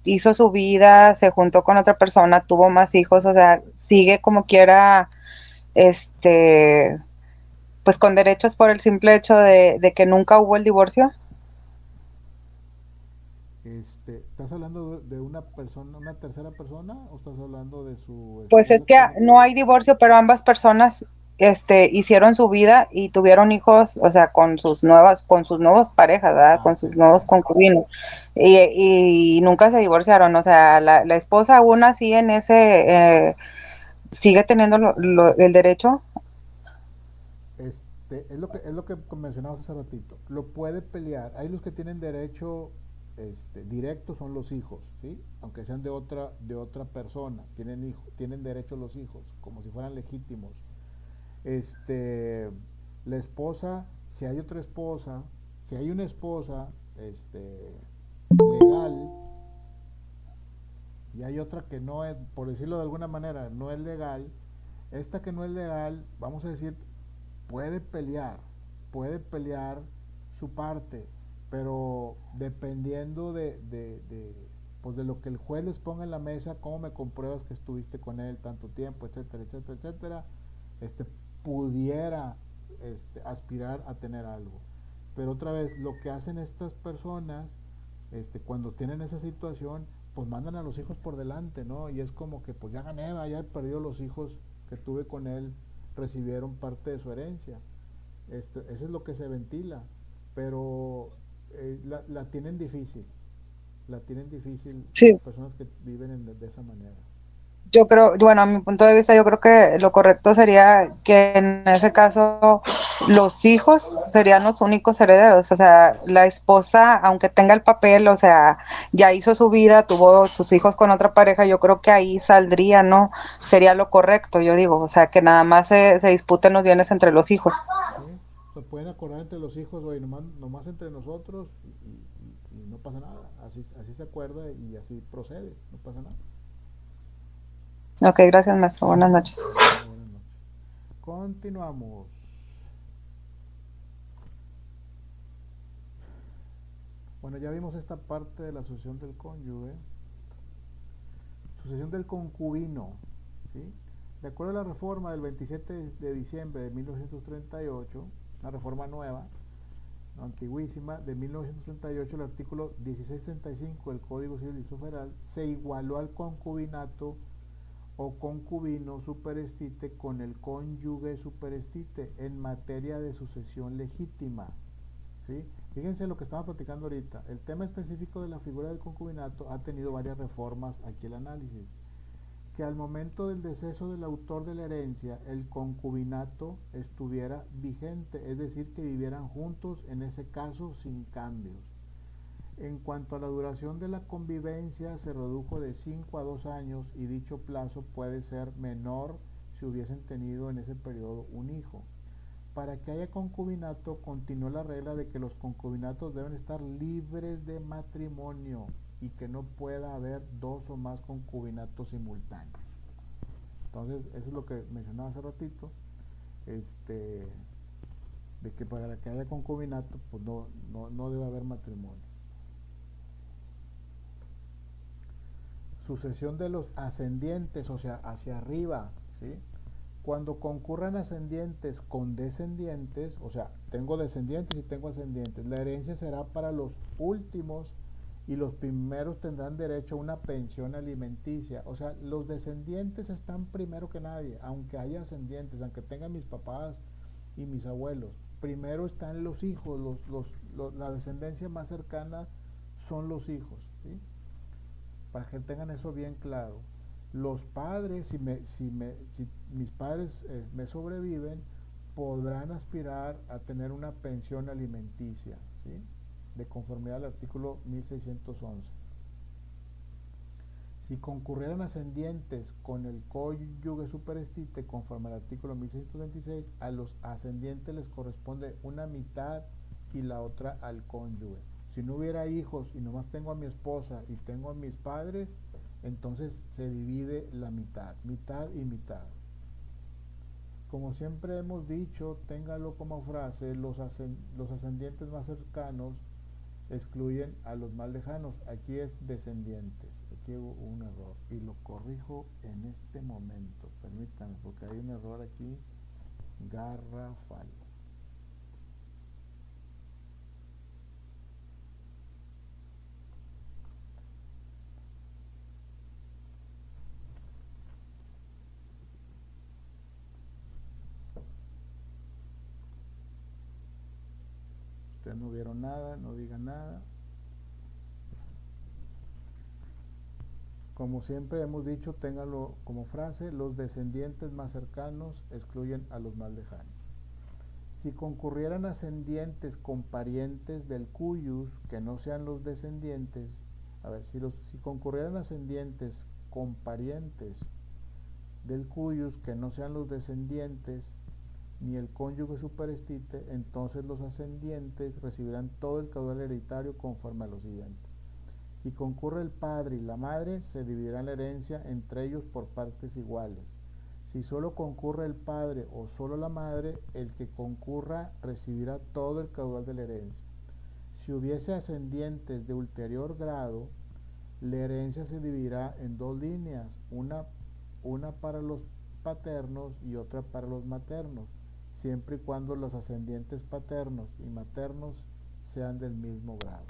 hizo su vida, se juntó con otra persona, tuvo más hijos, o sea, sigue como quiera, este, pues con derechos por el simple hecho de que nunca hubo el divorcio. ¿Estás hablando de una persona, una tercera persona, o estás hablando de su Pues es esposa que que... no hay divorcio, pero ambas personas hicieron su vida y tuvieron hijos, o sea, con sus nuevos parejas, ¿verdad? Ah, Con ok, sus ok. nuevos concubinos. Y nunca se divorciaron, o sea, la esposa aún así en sigue teniendo el derecho. Es lo que mencionabas hace ratito. Lo puede pelear. Hay los que tienen derecho directo son los hijos, ¿sí? Aunque sean de otra persona, tienen derecho los hijos, como si fueran legítimos. Este, la esposa, si hay otra esposa, si hay una esposa, legal, y hay otra que no es, por decirlo de alguna manera, no es legal, esta que no es legal, vamos a decir, puede pelear, puede pelear su parte, pero dependiendo pues de lo que el juez les ponga en la mesa, cómo me compruebas que estuviste con él tanto tiempo, etcétera, etcétera, etcétera, este, pudiera aspirar a tener algo. Pero otra vez, lo que hacen estas personas, cuando tienen esa situación, pues mandan a los hijos por delante, ¿no? Y es como que, pues ya gané, ya he perdido los hijos que tuve con él, recibieron parte de su herencia. Eso es lo que se ventila, pero la tienen difícil las Sí, personas que viven de esa manera. yo creo, bueno, a mi punto de vista, yo creo que lo correcto sería que en ese caso los hijos serían los únicos herederos, o sea, la esposa, aunque tenga el papel, o sea, ya hizo su vida, tuvo sus hijos con otra pareja, yo creo que ahí saldría, ¿no? Sería lo correcto, yo digo, o sea, que nada más se disputen los bienes entre los hijos. ¿Sí? Se pueden acordar entre los hijos, oye, nomás entre nosotros y no pasa nada. Así se acuerda y así procede, no pasa nada. Ok, gracias, maestro. Buenas noches. De nada, buenas noches. Continuamos. Bueno, ya vimos esta parte de la sucesión del cónyuge. Sucesión del concubino. ¿Sí? De acuerdo a la reforma del 27 de diciembre de 1938, una reforma nueva, no, antiguísima, de 1938, el artículo 1635 del Código Civil Federal se igualó al concubinato o concubino superestite con el cónyuge superestite en materia de sucesión legítima. ¿Sí? Fíjense lo que estamos platicando ahorita. El tema específico de la figura del concubinato ha tenido varias reformas aquí el análisis. Que al momento del deceso del autor de la herencia, el concubinato estuviera vigente, es decir, que vivieran juntos, en ese caso sin cambios. En cuanto a la duración de la convivencia, se redujo de 5 a 2 años y dicho plazo puede ser menor si hubiesen tenido en ese periodo un hijo. Para que haya concubinato, continuó la regla de que los concubinatos deben estar libres de matrimonio y que no pueda haber dos o más concubinatos simultáneos. Entonces, eso es lo que mencionaba hace ratito, de que para que haya concubinato, pues no debe haber matrimonio. Sucesión de los ascendientes, o sea, hacia arriba, ¿sí? Cuando concurran ascendientes con descendientes, o sea, tengo descendientes y tengo ascendientes, la herencia será para los últimos y los primeros tendrán derecho a una pensión alimenticia. O sea, los descendientes están primero que nadie, aunque haya ascendientes, aunque tengan mis papás y mis abuelos. Primero están los hijos, la descendencia más cercana son los hijos, ¿sí? Para que tengan eso bien claro. Los padres, si mis padres me sobreviven, podrán aspirar a tener una pensión alimenticia, ¿sí? De conformidad al artículo 1611. Si concurrieran ascendientes con el cónyuge superestite conforme al artículo 1626, a los ascendientes les corresponde una mitad y la otra al cónyuge. Si no hubiera hijos y nomás tengo a mi esposa y tengo a mis padres, entonces se divide la mitad, mitad y mitad. Como siempre hemos dicho, téngalo como frase, los ascendientes más cercanos excluyen a los más lejanos. Aquí es descendientes. Aquí hubo un error y lo corrijo en este momento. Permítanme, porque hay un error aquí garrafal. Ustedes no vieron nada, no digan nada. Como siempre hemos dicho, téngalo como frase, los descendientes más cercanos excluyen a los más lejanos. Si concurrieran ascendientes con parientes del cuyus que no sean los descendientes, si concurrieran ascendientes con parientes del cuyus que no sean los descendientes, ni el cónyuge superestite, entonces los ascendientes recibirán todo el caudal hereditario conforme a lo siguiente. Si concurre el padre y la madre, se dividirá la herencia entre ellos por partes iguales. Si solo concurre el padre o solo la madre, el que concurra recibirá todo el caudal de la herencia. Si hubiese ascendientes de ulterior grado, la herencia se dividirá en dos líneas, una para los paternos y otra para los maternos, siempre y cuando los ascendientes paternos y maternos sean del mismo grado.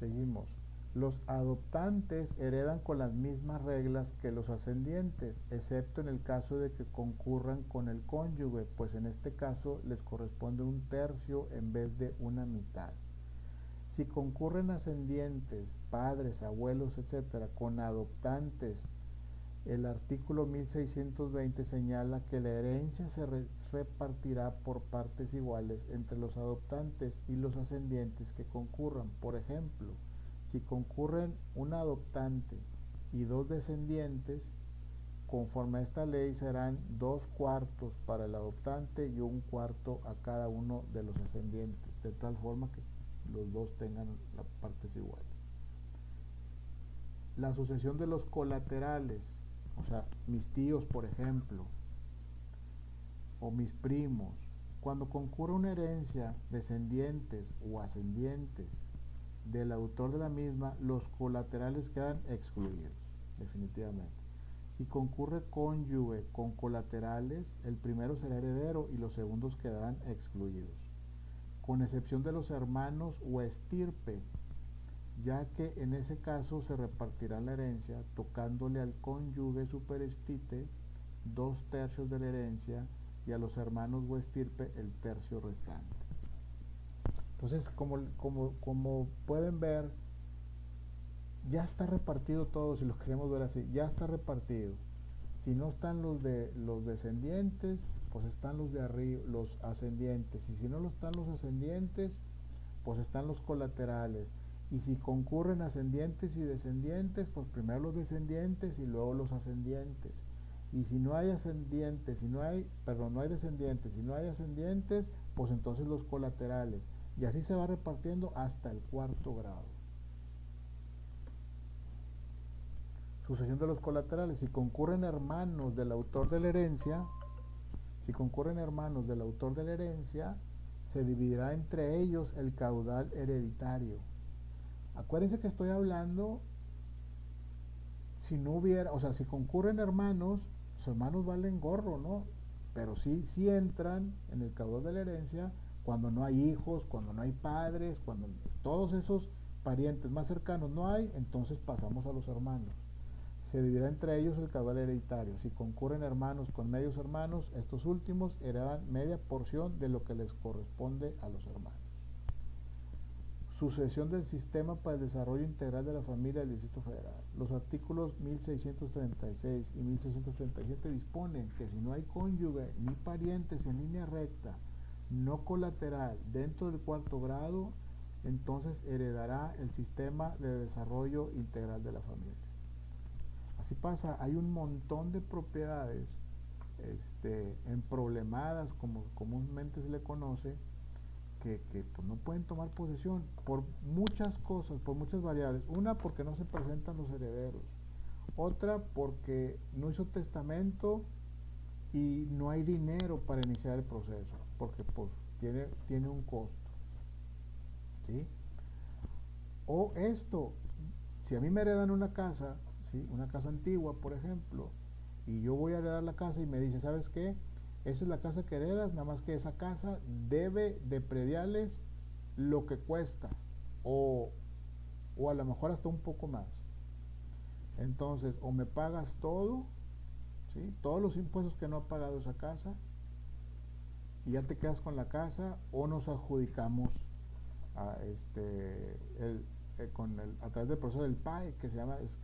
Seguimos. Los adoptantes heredan con las mismas reglas que los ascendientes, excepto en el caso de que concurran con el cónyuge, pues en este caso les corresponde un tercio en vez de una mitad. Si concurren ascendientes, padres, abuelos, etc., con adoptantes, el artículo 1620 señala que la herencia se repartirá por partes iguales entre los adoptantes y los ascendientes que concurran. Por ejemplo, si concurren un adoptante y dos descendientes, conforme a esta ley serán 2/4 para el adoptante y 1/4 a cada uno de los ascendientes, de tal forma que los dos tengan las partes iguales. La sucesión de los colaterales, o sea, mis tíos, por ejemplo, o mis primos, cuando concurre una herencia, descendientes o ascendientes del autor de la misma, los colaterales quedan excluidos, definitivamente. Si concurre cónyuge con colaterales, el primero será heredero y los segundos quedarán excluidos, con excepción de los hermanos o estirpe, ya que en ese caso se repartirá la herencia tocándole al cónyuge superestite 2/3 de la herencia y a los hermanos o estirpe el tercio restante. Entonces, como pueden ver, ya está repartido todo, si lo queremos ver así, ya está repartido. Si no están los descendientes, pues están los de arriba, los ascendientes, y si no están los ascendientes, pues están los colaterales. Y si concurren ascendientes y descendientes, pues primero los descendientes y luego los ascendientes. Y si no hay ascendientes, no hay descendientes, si no hay ascendientes, pues entonces los colaterales. Y así se va repartiendo hasta el 4º grado. Sucesión de los colaterales. Si concurren hermanos del autor de la herencia, se dividirá entre ellos el caudal hereditario. Acuérdense que estoy hablando, si concurren hermanos, los hermanos valen gorro, ¿no? Pero sí entran en el caudal de la herencia cuando no hay hijos, cuando no hay padres, cuando todos esos parientes más cercanos no hay, entonces pasamos a los hermanos. Se dividirá entre ellos el caudal hereditario. Si concurren hermanos con medios hermanos, estos últimos heredan media porción de lo que les corresponde a los hermanos. Sucesión del sistema para el desarrollo integral de la familia del Distrito Federal. Los artículos 1636 y 1637 disponen que si no hay cónyuge ni parientes en línea recta, no colateral, dentro del 4º grado, entonces heredará el sistema de desarrollo integral de la familia. Así pasa, hay un montón de propiedades emproblemadas, como comúnmente se le conoce, que pues, no pueden tomar posesión por muchas cosas, por muchas variables. Una, porque no se presentan los herederos. Otra porque no hizo testamento y no hay dinero para iniciar el proceso, porque pues tiene un costo, ¿sí? O esto, si a mí me heredan una casa, ¿sí? Una casa antigua, por ejemplo, y yo voy a heredar la casa y me dice, ¿sabes qué? Esa es la casa que heredas, nada más que esa casa debe de prediales lo que cuesta, o a lo mejor hasta un poco más. Entonces, o me pagas todo, ¿sí? Todos los impuestos que no ha pagado esa casa, y ya te quedas con la casa, o nos adjudicamos a a través del proceso del PAE, que es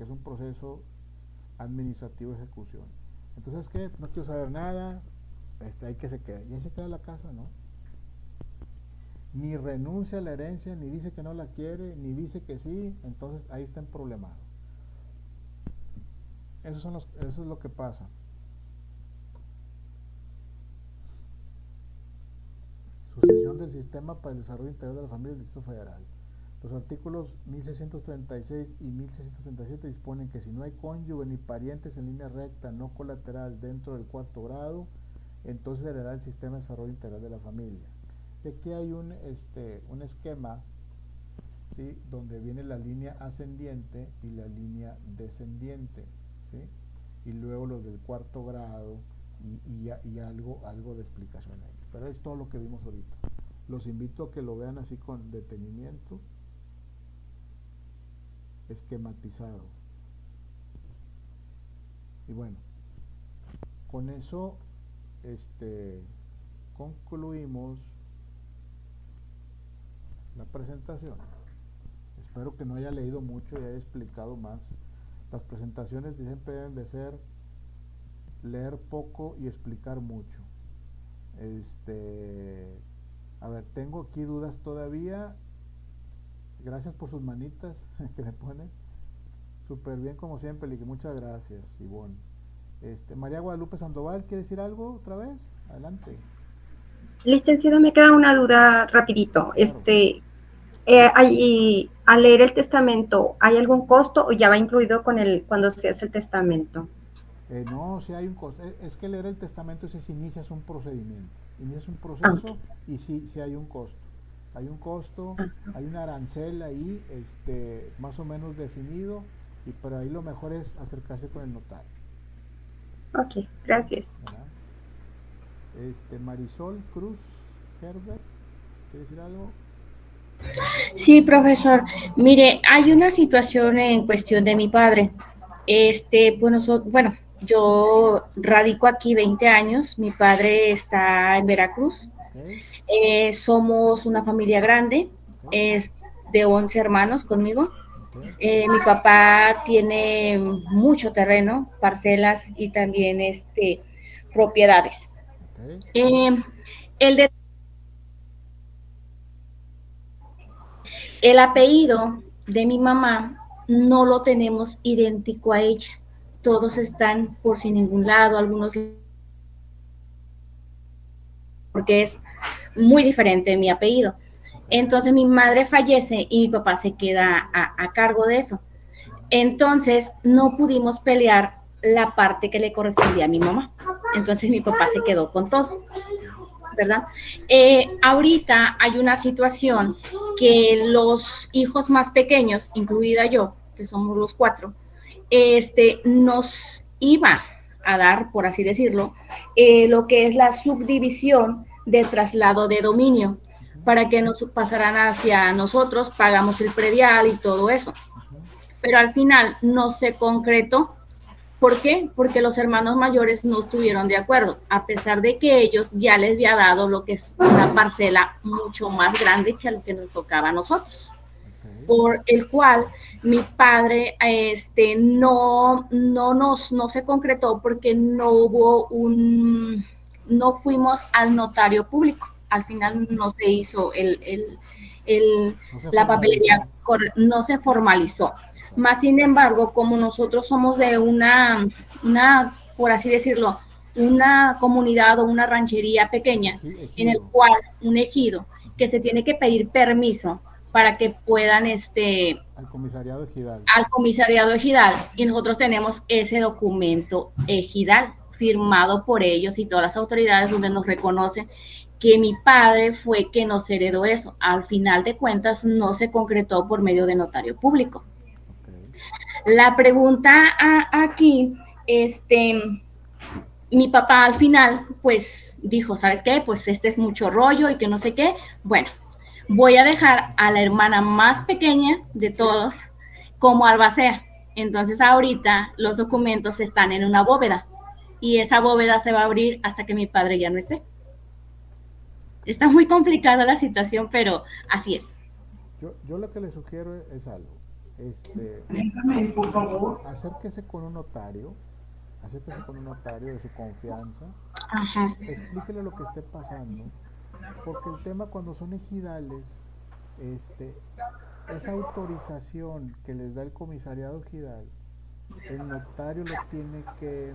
un proceso administrativo de ejecución. Entonces, ¿qué? No quiero saber nada, hay que se quede, y ahí se queda la casa, ¿no? Ni renuncia a la herencia, ni dice que no la quiere, ni dice que sí, entonces ahí está en problemado. Eso es lo que pasa. Sucesión del Sistema para el Desarrollo Integral de la Familia del Distrito Federal. Los artículos 1636 y 1637 disponen que si no hay cónyuge ni parientes en línea recta no colateral dentro del cuarto grado, entonces heredará el Sistema de Desarrollo Integral de la Familia. Y aquí hay un esquema, ¿sí? Donde viene la línea ascendiente y la línea descendiente, ¿sí? Y luego los del cuarto grado y algo de explicación ahí. Pero es todo lo que vimos ahorita. Los invito a que lo vean así con detenimiento, esquematizado. Y bueno, con eso concluimos la presentación. Espero que no haya leído mucho y haya explicado más. Las presentaciones siempre deben de ser leer poco y explicar mucho. A ver, tengo aquí dudas todavía. Gracias por sus manitas que me ponen. Súper bien como siempre, Lique. Muchas gracias, Ivonne. María Guadalupe Sandoval, ¿quiere decir algo otra vez? Adelante. Licenciado, me queda una duda rapidito. Claro. Al leer el testamento, ¿hay algún costo o ya va incluido cuando se hace el testamento? No, si hay un costo. Es que leer el testamento es si inicias un procedimiento. Inicias un proceso y sí hay un costo. Hay un costo, hay un arancel ahí, más o menos definido, y por ahí lo mejor es acercarse con el notario. Ok, gracias. ¿Verdad? Marisol Cruz Herbert, ¿quiere decir algo? Sí, profesor. Mire, hay una situación en cuestión de mi padre. Bueno, yo radico aquí 20 años. Mi padre está en Veracruz. Okay. Somos una familia grande. Okay. Es de 11 hermanos conmigo. Okay. Mi papá tiene mucho terreno, parcelas y también propiedades. Okay. El apellido de mi mamá no lo tenemos idéntico a ella. Todos están por sin ningún lado, algunos porque es muy diferente mi apellido. Entonces mi madre fallece y mi papá se queda a cargo de eso. Entonces no pudimos pelear la parte que le correspondía a mi mamá. Entonces mi papá se quedó con todo, ¿verdad? Ahorita hay una situación que los hijos más pequeños, incluida yo, que somos los 4, nos iba a dar, por así decirlo, lo que es la subdivisión de traslado de dominio, para que nos pasaran hacia nosotros, pagamos el predial y todo eso. Pero al final no se concretó. ¿Por qué? Porque los hermanos mayores no estuvieron de acuerdo, a pesar de que ellos ya les había dado lo que es una parcela mucho más grande que a lo que nos tocaba a nosotros. Por el cual mi padre no se concretó porque no fuimos al notario público. Al final no se hizo la papelería, no se formalizó. Más sin embargo, como nosotros somos de una, por así decirlo, una comunidad o una ranchería pequeña, en el cual un ejido, que se tiene que pedir permiso para que puedan Al comisariado ejidal. al comisariado ejidal, y nosotros tenemos ese documento ejidal firmado por ellos y todas las autoridades donde nos reconocen que mi padre fue que nos heredó eso. Al final de cuentas no se concretó por medio de notario público. Okay. La pregunta aquí, mi papá al final pues dijo, ¿sabes qué? Pues este es mucho rollo y que no sé qué. Bueno, voy a dejar a la hermana más pequeña de todos como albacea. Entonces ahorita los documentos están en una bóveda y esa bóveda se va a abrir hasta que mi padre ya no esté. Está muy complicada la situación, pero así es. Yo lo que le sugiero es algo. Por favor. Acérquese con un notario de su confianza. Ajá. Explíquele lo que esté pasando. Porque el tema cuando son ejidales, esa autorización que les da el comisariado ejidal, el notario lo tiene que,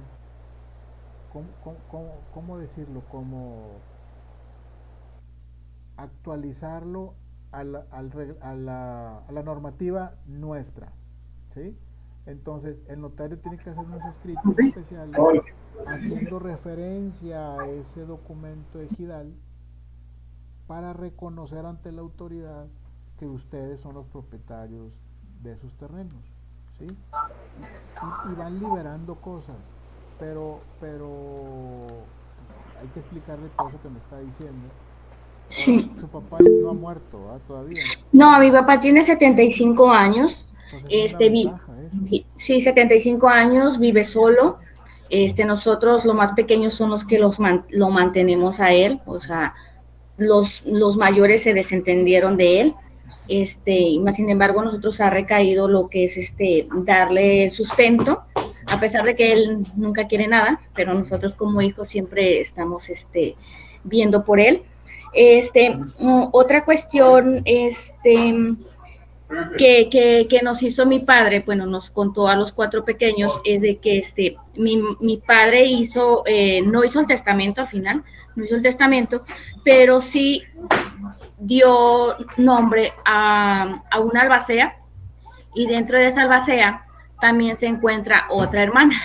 ¿cómo decirlo? Como actualizarlo a la normativa nuestra, ¿sí? Entonces el notario tiene que hacer unos escritos especiales haciendo referencia a ese documento ejidal para reconocer ante la autoridad que ustedes son los propietarios de esos terrenos, ¿sí? Y van liberando cosas, pero hay que explicarle todo eso que me está diciendo. Sí. Su papá no ha muerto, ¿verdad? Todavía. No, mi papá tiene 75 años. Entonces, es una ventaja, Sí, 75 años, vive solo. Nosotros, los más pequeños, son los que lo mantenemos a él. O sea, los mayores se desentendieron de él. Más sin embargo, nosotros ha recaído lo que es darle sustento, a pesar de que él nunca quiere nada, pero nosotros como hijos siempre estamos viendo por él. Otra cuestión, que nos hizo mi padre, bueno, nos contó a los 4 pequeños, es de que mi padre no hizo el testamento al final, no hizo el testamento, pero sí dio nombre a una albacea, y dentro de esa albacea también se encuentra otra hermana.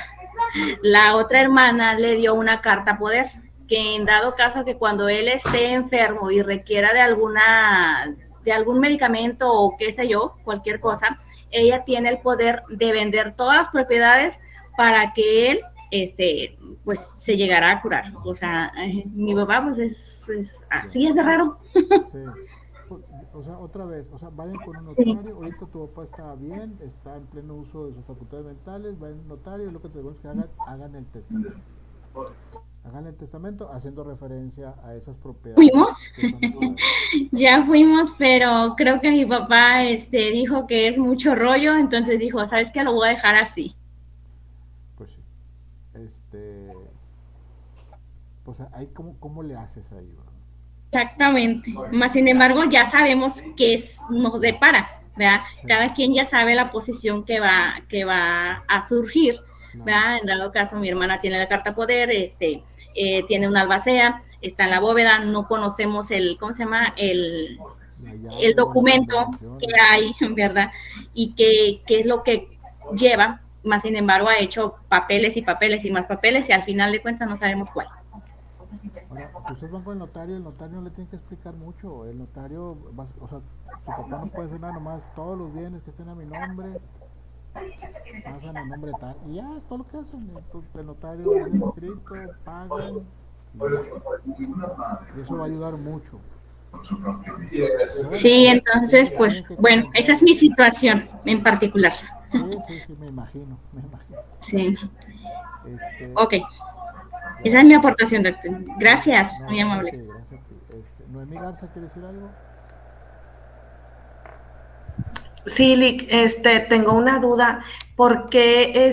La otra hermana le dio una carta poder, que en dado caso que cuando él esté enfermo y requiera de algún medicamento o qué sé yo, cualquier cosa, ella tiene el poder de vender todas las propiedades para que él pues se llegará a curar. O sea, mi papá pues es así, es de raro. Sí. O sea, otra vez, vayan con un notario. Sí. Ahorita tu papá está bien, está en pleno uso de sus facultades mentales, vayan al notario, y lo que te digo es que hagan el testamento. Hagan el testamento haciendo referencia a esas propiedades. ¿Fuimos? Ya fuimos, pero creo que mi papá dijo que es mucho rollo, entonces dijo, ¿sabes qué? Lo voy a dejar así. Pues sí. Pues ahí, ¿cómo le haces ahí? Exactamente. Más sin embargo, ya sabemos qué nos depara, ¿verdad? Sí. Cada quien ya sabe la posición que va a surgir, ¿verdad? En dado caso, mi hermana tiene la carta poder, tiene una albacea, está en la bóveda, no conocemos ¿cómo se llama? El documento que hay, ¿verdad? Y qué es lo que lleva, más sin embargo, ha hecho papeles y papeles y más papeles, y al final de cuentas no sabemos cuál. Ahora, ustedes van con el notario no le tiene que explicar mucho. El notario, su papá no puede hacer nada, nomás todos los bienes que estén a mi nombre pasan a nombre tal, y ya es todo lo que hacen. El notario hace el escrito, pagan, y eso va a ayudar mucho. Sí, entonces, pues, bueno, esa es mi situación en particular. Sí, me imagino. Sí. Ok. Esa es mi aportación, doctor. Gracias, muy amable. Sí, gracias a ti. Noemí Garza, ¿quiere decir algo? Sí, Lick, tengo una duda. ¿Por qué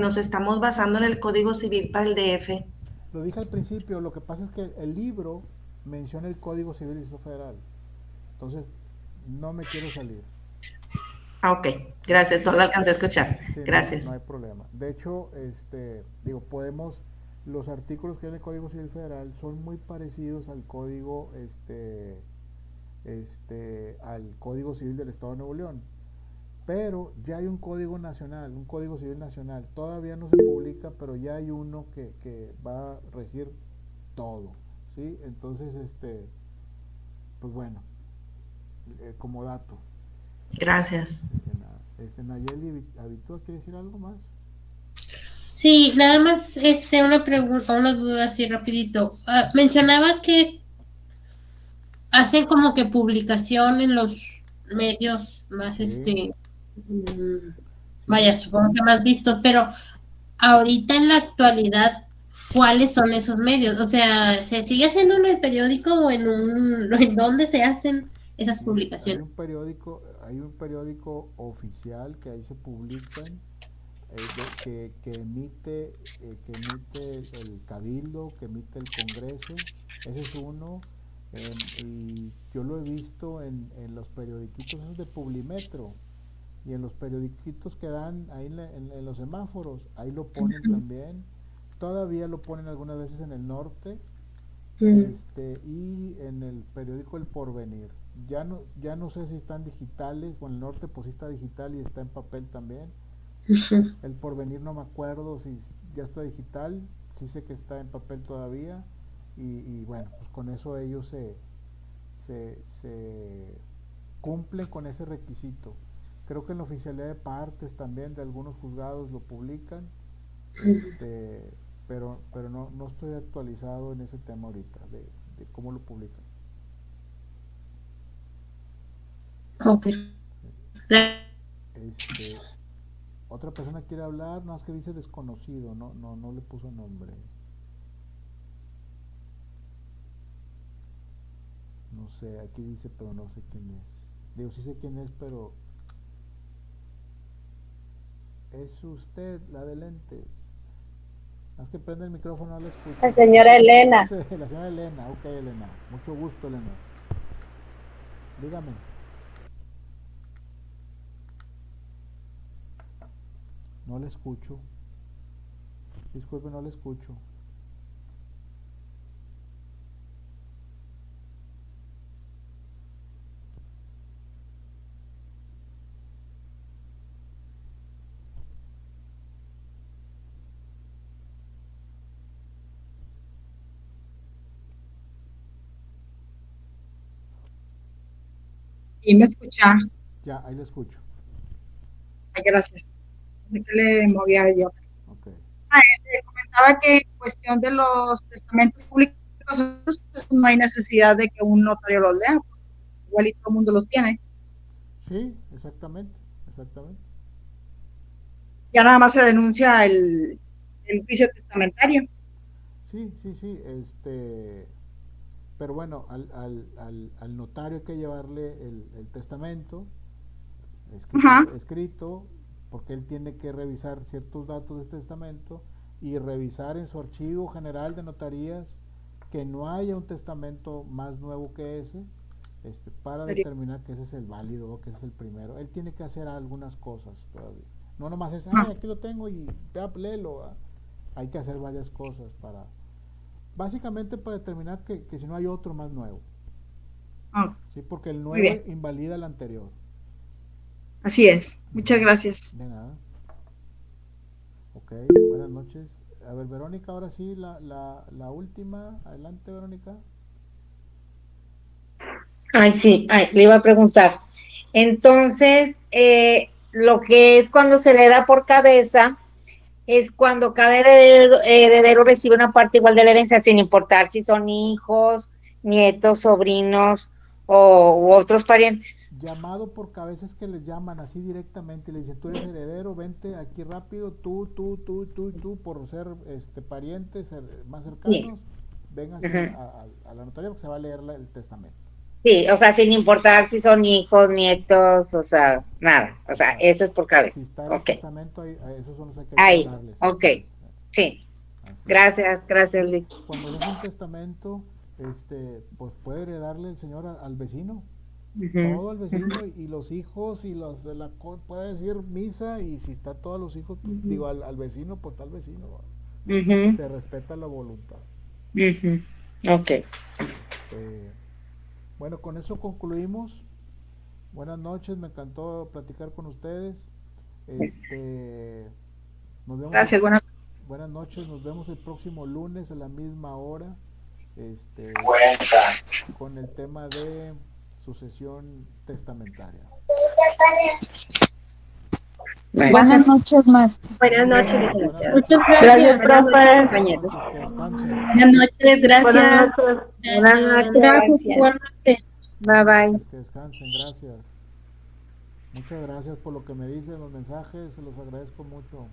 nos estamos basando en el Código Civil para el DF? Lo dije al principio, lo que pasa es que el libro menciona el Código Civil del Distrito Federal. Entonces, no me quiero salir. Ok, gracias, no lo alcancé a escuchar. Sí, gracias. No hay problema. De hecho, los artículos que hay en el Código Civil Federal son muy parecidos al código al Código Civil del Estado de Nuevo León. Pero ya hay un código nacional, un código civil nacional. Todavía no se publica, pero ya hay uno que va a regir todo, ¿sí? Entonces, pues bueno, como dato. Gracias. Nayeli, ¿Habitúa quiere decir algo más? Sí, nada más una pregunta, una duda así rapidito. Mencionaba que hacen como que publicación en los medios más, Sí. vaya, supongo que más vistos, pero ahorita en la actualidad, ¿cuáles son esos medios? O sea, ¿se sigue haciendo en el periódico o en dónde se hacen esas Sí, publicaciones? hay un periódico oficial que ahí se publican, que emite el Cabildo, que emite el Congreso. Ese es uno. Y yo lo he visto en los periodiquitos esos de Publimetro y en los periodiquitos que dan ahí en los semáforos, ahí lo ponen también. Todavía lo ponen algunas veces en el norte, y en el periódico El Porvenir. Ya no sé si están digitales, bueno, el norte pues sí está digital y está en papel también. El Porvenir no me acuerdo si ya está digital, sí sé que está en papel todavía, y bueno, pues con eso ellos se cumplen con ese requisito. Creo que en la oficialidad de partes también de algunos juzgados lo publican, pero no estoy actualizado en ese tema ahorita, de cómo lo publican. Ok. Otra persona quiere hablar, nada más que dice desconocido, no le puso nombre. No sé, aquí dice, pero no sé quién es. Digo, sí sé quién es, pero... Es usted, la de lentes. Más que prende el micrófono, no la escucho. La señora Elena. Sí, la señora Elena, ok, Elena. Mucho gusto, Elena. Dígame. No la escucho. Disculpe, no la escucho. ¿Y me escucha? Ya, ahí la escucho. Ay, gracias. No sé qué le movía yo. Ok. Le comentaba que en cuestión de los testamentos públicos, pues, no hay necesidad de que un notario los lea. Igual y todo el mundo los tiene. Sí, exactamente. Ya nada más se denuncia el juicio testamentario. Sí. Pero bueno, al notario hay que llevarle el testamento escrito, porque él tiene que revisar ciertos datos del testamento y revisar en su archivo general de notarías que no haya un testamento más nuevo que ese, para determinar que ese es el válido o que ese es el primero. Él tiene que hacer algunas cosas todavía. No nomás es, aquí lo tengo y vea, léelo. Hay que hacer varias cosas básicamente para determinar que si no hay otro más nuevo. Sí, porque el nuevo invalida el anterior. Así es. Muchas gracias. De nada. Ok, buenas noches. A ver, Verónica, ahora sí, la última. Adelante, Verónica. Ay, sí, le iba a preguntar. Entonces, lo que es cuando se le da por cabeza es cuando cada heredero recibe una parte igual de la herencia, sin importar si son hijos, nietos, sobrinos u otros parientes. Llamado por cabeza es que les llaman así directamente, le dicen, tú eres heredero, vente aquí rápido, tú, por ser parientes más cercanos, sí. Vengan a la notaría porque se va a leer el testamento. Sí, o sea, sin importar si son hijos, nietos, o sea, nada, o sea, eso es por cabeza. Si está en el testamento, esos son los que hay que darles. Ok, sí. Gracias, Lick. Cuando es un testamento, pues puede heredarle el señor al vecino, todo al vecino, y los hijos, y los de la puede decir misa, y si está todos los hijos, digo, al vecino, pues al vecino. Se respeta la voluntad. Ok. Bueno, con eso concluimos. Buenas noches, me encantó platicar con ustedes. Nos vemos. Gracias, buenas noches, nos vemos el próximo lunes a la misma hora. Con el tema de sucesión testamentaria. Buenas noches, más. Buenas noches, licenciado. Muchas Gracias, gracias. profe. Compañeros. Que descansen. Buenas noches, gracias. Buenas noches. Gracias. Buenas noches. Bye bye. Que descansen, gracias. Muchas gracias por lo que me dicen los mensajes, se los agradezco mucho.